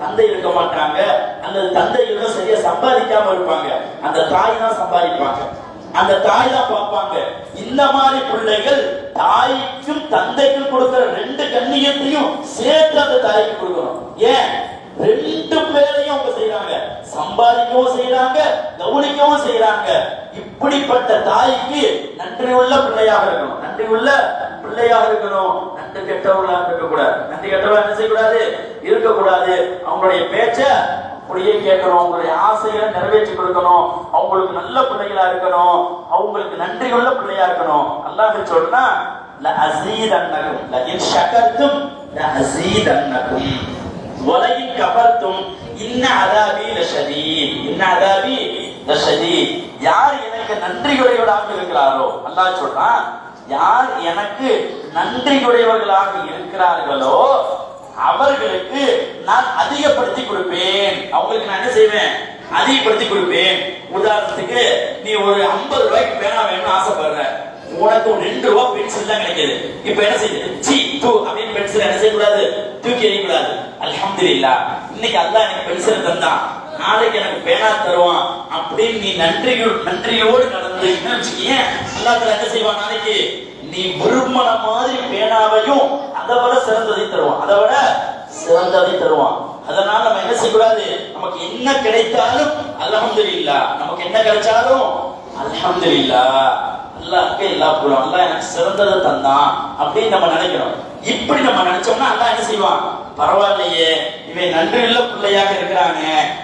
தந்தை இருக்க மாட்டாங்க, அல்லது தந்தையோட சரியா சம்பாதிக்காம இருப்பாங்க, அந்த தாய் தான் சம்பாதிப்பாங்க, அந்த தாய் தான் பார்ப்பாங்க. இந்த மாதிரி பிள்ளைகள் தாய்க்கும் தந்தைக்கும் கொடுக்கிற ரெண்டு கண்ணியத்தையும் சேர்த்து அந்த தாய்க்கு கொடுக்கணும். ஏன்? ரெண்டு பேரையும் அவங்க செய்யறாங்க, சம்பாதிக்கவும் செய்யறாங்க, கவனிக்கவும் செய்யறாங்க. இப்படிப்பட்ட தாய்க்கு நன்றி உள்ள பிள்ளையாக இருக்கணும், நன்றி உள்ள பிள்ளையாக இருக்கணும். நன்றி கெட்டவர்களாக இருக்கக்கூடாது, நன்றி கெட்டவர்களாக என்ன செய்யக்கூடாது, இருக்கக்கூடாது. அவங்களுடைய பேச்ச அப்படியே கேட்கணும், அவங்களுடைய ஆசைகளை நிறைவேற்றி கொடுக்கணும், அவங்களுக்கு நல்ல பிள்ளைகளா இருக்கணும், அவங்களுக்கு நன்றி உள்ள பிள்ளையா இருக்கணும். அல்லாஹ் சொல்றா லஅஸீதன்னகும் லஇன் ஷகர்தும் லஅஸீதன்னகும் வலஇன் கஃபர்தும் இன்ன அஸாபி லஷதீத் இன்ன அஸாபி லஷதீத். யார் எனக்கு நன்றியுடையவராக இருக்கிறாரோ, அல்லாஹ் சொல்றான், யார் எனக்கு நன்றியுடையவர்களாக இருக்கிறார்களோ அவர்களுக்கு நான் அதிகப்படுத்தி கொடுப்பேன். அவங்களுக்கு நான் என்ன செய்வேன்? அதிகப்படுத்தி கொடுப்பேன். உதாரணத்துக்கு நீ ஒரு 50 ரூபாய்க்கு பேனா வேணும்னு ஆசைப்படுற, உனக்கு 2 ரூபாய் பென்சில் தான் கிடைக்குது. இப்ப என்ன செய்யுது? சி தூ அப்படின்னு பென்சில் என்ன செய்யக்கூடாது? தூக்கி எறியக்கூடாது. அல்ஹம்துலில்லாஹ், இன்னைக்கு அல்லாஹ் எனக்கு பென்சில் தந்தான், நாளைக்கு எனக்கு பேனா தருவான் அப்படின்னு நீ நன்றியோடு நடந்து வச்சுக்கேன், அல்லாஹ் என்ன செய்வான்? நாளைக்கு நீ விரும்பின மாதிரி பேனாவையும் அதை விட சிறந்ததை தருவான், அதை விட சிறந்ததை தருவான். அதனால நம்ம என்ன செய்யக்கூடாது? நமக்கு என்ன கிடைத்தாலும் அல்ஹம்துலில்லாஹ், நமக்கு என்ன கிடைச்சாலும் அல்ஹம்துலில்லாஹ், அல்லாஹ்க்கு எல்லா புகழும், அல்லாஹ் எனக்கு சிறந்ததை தந்தான் அப்படின்னு நம்ம நினைக்கிறோம். இப்படி நம்ம நினைச்சோம்னா அல்லாஹ் என்ன செய்வான்? பரவாயில்லையே, இவன் நன்றியுள்ள பிள்ளையாக இருக்கிறாங்க,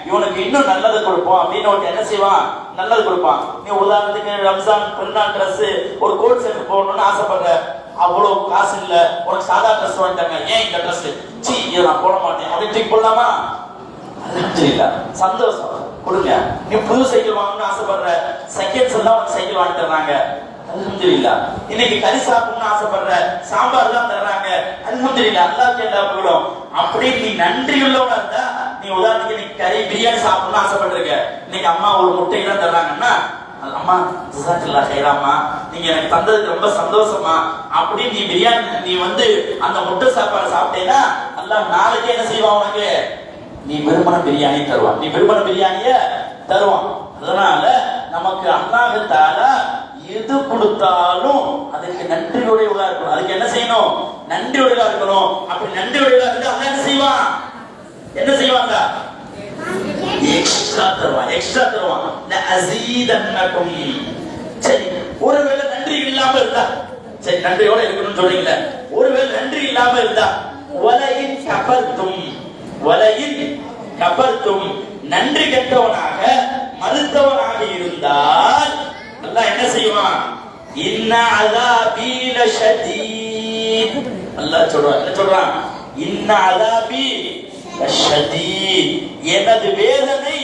இவனுக்கு இன்னும் நல்லது கொடுப்போம் அப்படின்னு என்ன செய்வான்? நல்லது கொடுப்பான். நீ உதாரணத்துக்கு ரம்ஜான் பெருநாள் ட்ரெஸ், ஒரு கோட் செட் போடணும்னு ஆசைப்படுற, அவ்வளவு காசு இல்ல, உனக்கு சாதா ட்ரெஸ் வாங்கிட்டாங்க, ஏன் இந்த ட்ரெஸ் சி இதை நான் போட மாட்டேன் அப்படின்னு தூக்கி போடலாமா? அல்ஹம்துலில்லாஹ், சந்தோஷம் கொடுங்க. நீ புது சைக்கிள் வாங்கணும்னு ஆசைப்படுற, செகண்ட்ஸ் எல்லாம் உனக்கு சைக்கிள் வாங்கி தர்றாங்க, அல்ஹம்துலில்லாஹ். இன்னைக்கு கறி சாப்பிடணும்னு ஆசைப்படுற, சாம்பார் தான் தர்றாங்க, அல்ஹம்துலில்லாஹ், அல்லாஹ்க்கு எல்லா புகழும். அப்படி நீ நன்றி உள்ளவனா இருந்தா, நீ உதாரணத்துக்கு நீ கறி பிரியாணி சாப்பிடணும்னு ஆசைப்பட்டிருக்க, இன்னைக்கு அம்மா ஒரு முட்டை தான் தர்றாங்கன்னா, அம்மா ஜஸாக்கல்லாஹ் கைராமா, நீங்க எனக்கு தந்ததுக்கு ரொம்ப சந்தோஷமா அப்படி நீ பிரியாணி நீ அந்த முட்டை சாப்பாடு சாப்பிட்டேன்னா அல்லாஹ் நாளைக்கு என்ன செய்வான்? உனக்கு நீ விரும்பின பிரியாணி தருவான், நீ விரும்பின பிரியாணிய தருவான். அதனால நமக்கு அல்லாஹ் தஆலா எது கொடுத்தாலும் அதுக்கு நன்றியுடையவளா இருக்கணும். அதுக்கு என்ன செய்யணும்? நன்றியுடையவளா இருக்கணும். அப்படி நன்றியுடையவளா இருந்தா அல்லாஹ் என்ன செய்வான்? என்ன செய்வாங்க? எக்ஸ்ட்ரா தருவான், எக்ஸ்ட்ரா தருவான். லஅஸீதன்னகும். சரி, ஒருவேளை நன்றி இல்லாம இருந்தா, சரி நன்றியோட இருக்கணும்னு சொல்றீங்களே, ஒருவேளை நன்றி இல்லாம இருந்தா, வலஇன் கஃபர்தும் வலஇன் கஃபர்தும், நன்றி கெட்டவனாக மறுத்தவனாக இருந்தால் அல்லாஹ் என்ன செய்வான்? இன்ன அஸாபி லஷதீத். அல்லாஹ் சொல்றான், என்ன சொல்றான்? இன்ன அஸாபி லஷதீத், எனது வேதனை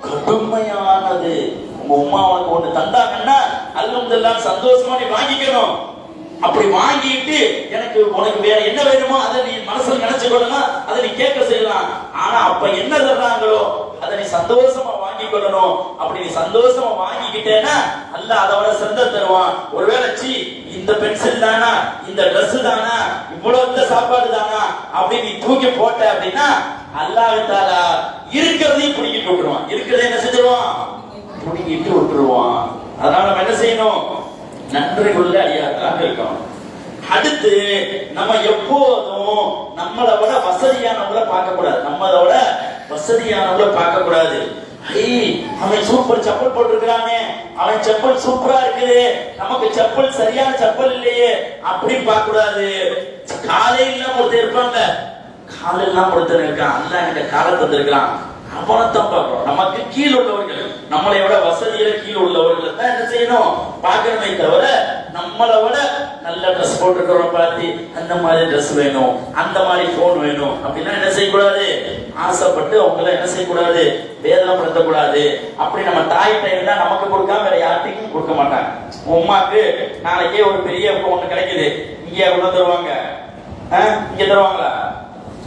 கடுமையானது. உங்க உம்மா உனக்கு ஒண்ணு தந்தாங்கன்னா அல்ஹம்துலில்லாஹ் சந்தோஷமா நீ வாங்கிக்கணும். அப்படி வாங்கிட்டு உனக்கு வேற என்ன வேணுமோ அதை நீ மனசுல நினைச்சுக்கொள்ளலாம், அதை நீ கேட்க செய்யலாம். ஆனா அப்ப என்ன தர்றாங்களோ அதை நீ சந்தோஷமா வாங்கி கொள்ளணும். அப்படி நீ சந்தோஷமா வாங்கிக்கிட்டேன்னா அல்லாஹ் அதை விட சிறந்த தருவான். ஒருவேளை சி இந்த பென்சில் தானா, இந்த ட்ரெஸ் தானா, இவ்வளவு இந்த சாப்பாடு தானா அப்படி நீ தூக்கி போட்ட அப்படின்னா அல்லாஹ் தஆலா இருக்கிறதையும் பிடிக்கிட்டு விட்டுருவான், இருக்கிறத என்ன செஞ்சிருவான்? பிடிக்கிட்டு விட்டுருவான். அதனால நம்ம என்ன செய்யணும்? நன்றி உள்ள அடியார்களாக இருக்கணும். அடுத்து நம்ம எப்போதும் நம்மளை விட வசதியானவங்கள பார்க்க கூடாது, நம்மளை விட வசதியானவங்கள பார்க்க கூடாது. அவன் சூப்பர் செப்பல் போட்டிருக்கிறானே, அவன் செப்பல் சூப்பரா இருக்குது, நமக்கு செப்பல் சரியான செப்பல் இல்லையே அப்படி பார்க்க கூடாது. காலையில ஒருத்தர் இருப்பாங்க, காலெல்லாம் ஒருத்தர் இருக்கான், அல்லாஹ் எனக்கு காலை தந்திருக்கிறான், அவனைத்தான் பார்க்கிறோம். நமக்கு கீழ் உள்ளவர்கள், நம்மளை விட வசதியில கீழ் உள்ளவர்கள் தான் என்ன செய்யணும்? பார்க்கணுமே தவிர நம்மளை விட நல்ல ட்ரெஸ் போட்டுக்கிறோம் பார்த்து அந்த மாதிரி ட்ரெஸ் வேணும், அந்த மாதிரி போன் வேணும் அப்படின்னா என்ன செய்யக்கூடாது? ஆசைப்பட்டு அவங்கள என்ன செய்யக்கூடாது? வேதனைப்படுத்தக்கூடாது. அப்படி நம்ம தாயிட்ட இருந்தா நமக்கு கொடுக்காம வேற யார்கிட்டையும் கொடுக்க மாட்டாங்க. உமாக்கு நாளைக்கே ஒரு பெரிய ஒண்ணு கிடைக்குது, இங்க எவ்வளவு தருவாங்க? இங்க தருவாங்களா?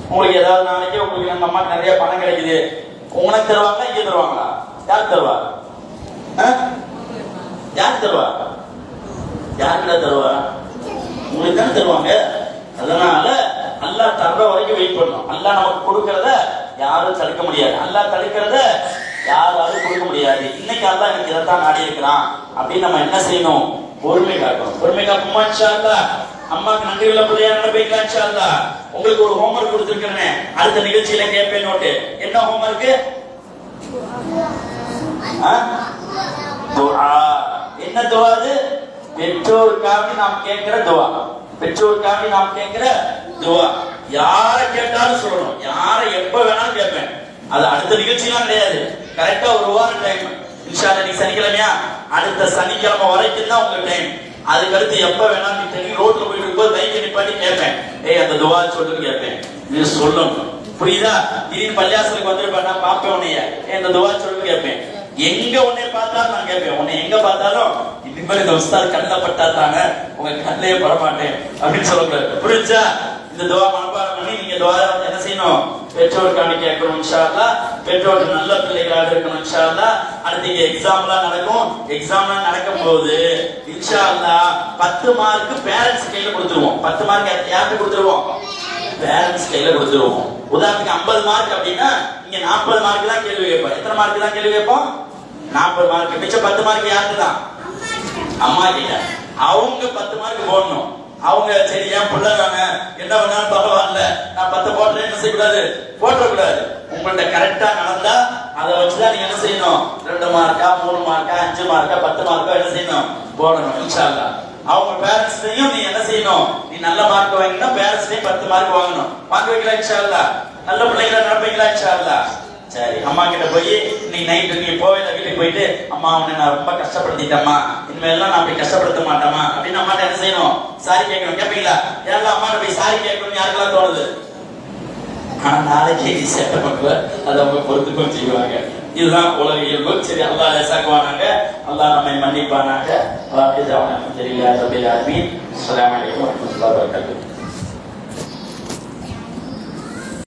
உங்களுக்கு ஏதாவது நாளைக்கே உங்களுக்கு நம்ம அம்மா நிறைய பணம் கிடைக்குது, உங்களுக்கு தருவாங்களா? இங்க தருவாங்களா? யார் தருவா? யார் தருவா? யாருக்கிட்ட தருவா? உங்களுக்கு தானே தருவாங்க. அதனால அல்லாஹ் தர்ற வரைக்கும் வெயிட் பண்ணணும். அல்லாஹ் நமக்கு கொடுக்கறத யாரும் தடுக்க முடியாது. அல்லாஹ் தடுக்கிறத யாராலும் கொடுக்க முடியாது. இன்னைக்கு அல்லாஹ் எனக்கு இதைத்தான் நாடி இருக்கிறான் அப்படின்னு நம்ம என்ன செய்யணும்? பொறுமை காக்கணும். பொறுமை காப்போமா இன்ஷா அல்லாஹ்? அம்மாக்கு நன்றி உள்ள பிள்ளையா நினைப்பீங்களா இன்ஷா அல்லாஹ்? உங்களுக்கு ஒரு ஹோம்வொர்க் கொடுத்துருக்கிறேன், அடுத்த நிகழ்ச்சியில கேட்பேன் நோட்டு. என்ன ஹோம்வொர்க்? துஆ. என்ன துஆ அது? பெற்றோருக்காக நாம் கேட்கிற துஆ. பெற்றோருக்காக நாம் கேட்கிற துஆ. யாரை கேட்டாலும் சொல்லணும், யாரை எப்ப வேணாலும் கேட்பேன். அது அடுத்த நிகழ்ச்சிலாம் கிடையாது, கரெக்டா ஒரு வாரம் டைம். இன்ஷா அல்லாஹ் நீ சனிக்கிழமையா, அடுத்த சனிக்கிழமை வரைக்கும் தான் உங்களுக்கு டைம். அதுக்கு அடுத்து எப்ப வேணாலும் நீ தெரியும் ரோட்ல போயிட்டு இருக்கும்போது பைக் நிப்பாட்டி கேட்பேன், ஏய் அந்த துஆ சொல்லுன்னு கேட்பேன். நீ சொல்லணும், புரியுதா? திடீர்னு பள்ளியாசலுக்கு வந்துருப்பேன், நான் பார்ப்பேன் உன்னைய, இந்த துஆ சொல்லுன்னு கேட்பேன். எங்க உன்னை பார்த்தாலும் நான் கேட்பேன், உன்னை எங்க பார்த்தாலும் இனிமேல் இந்த உஸ்தாத் கண்ணில் பட்டாத்தாங்க உங்க கண்ணிலேயே படமாட்டேன் அப்படின்னு சொல்லக்கூடாது. புரிஞ்சா? இந்த துஆ மனப்பாடம் பண்ணி நீங்க துஆ என்ன செய்யணும்? பெற்றோருக்காண்டி கேட்கணும் இன்ஷா அல்லாஹ். பெற்றோருக்கு நல்ல பிள்ளைகளாக இருக்கணும் இன்ஷா அல்லாஹ். அடுத்து இங்க எக்ஸாம்லாம் நடக்கும். எக்ஸாம்லாம் நடக்கும் போது இன்ஷா அல்லாஹ் 10 மார்க் பேரண்ட்ஸ் கையில கொடுத்துருவோம். 10 மார்க் யாருக்கு கொடுத்துருவோம்? பேரண்ட்ஸ் கையில கொடுத்துருவோம். உதாரணத்துக்கு 50 மார்க் அப்படின்னா இங்க 40 மார்க் தான் கேள்வி கேட்போம். எத்தனை மார்க் தான் கேள்வி கேட்போம்? 40 மார்க். மிச்சம் 10 மார்க் யாருக்கு தான்? அம்மா கிட்ட. அவங்க 10 மார்க் போடணும். அவங்க சரி ஏன் புள்ள தானே என்ன பண்ணாலும் பரவாயில்ல, நான் 10 போடுறேன், என்ன செய்யக்கூடாது? போட்டக்கூடாது. உங்கள்ட்ட கரெக்டா நடந்தா அதை வச்சுதான் நீங்க என்ன செய்யணும்? 2 மார்க்கா 3 மார்க்கா 5 மார்க்கா 10 மார்க்கா என்ன செய்யணும்? போடணும் இன்ஷா அல்லாஹ். அவங்க பேரண்ட்ஸ்லயும் நீ என்ன செய்யணும்? நீ நல்ல மார்க் வாங்கினா பேரண்ட்ஸ்லயும் 10 மார்க் வாங்கணும். வாங்க வைக்கலாம் இன்ஷா அல்லாஹ். நல்ல பிள்ளைங்களா நடப்பீங்களா இன்ஷா அல்லாஹ்? சரி, அம்மா கிட்ட போய் நீ நைட்டு நீ போவேல வீட்டுக்கு போயிட்டு, அம்மா உன்னை நான் ரொம்ப கஷ்டப்படுத்திட்டேம்மா, இனிமேல்லாம் நான் அப்படி கஷ்டப்படுத்த மாட்டேம்மா அப்படின்னு அம்மாட்ட என்ன செய்யணும்? சாரி கேட்கணும். கேட்பீங்களா? யாரெல்லாம் அம்மாட்ட போய் சாரி கேட்கணும்னு யாருக்கெல்லாம் தோணுது? ஆனா நாளைக்கே நீ சேட்டை பண்ணுவ, அதை அவங்க பொறுத்துக்கும் செய்வாங்க. இதுதான் உலக இயல்பு. சரி, அல்லாஹ் லேசாக்குவானாங்க, அல்லாஹ் நம்மை மன்னிப்பானாக. வாஹித் அவன தெரியல. அஸ்ஸலாமு அலைக்கும் வரஹ்மத்துல்லாஹி வபரகாத்துஹு.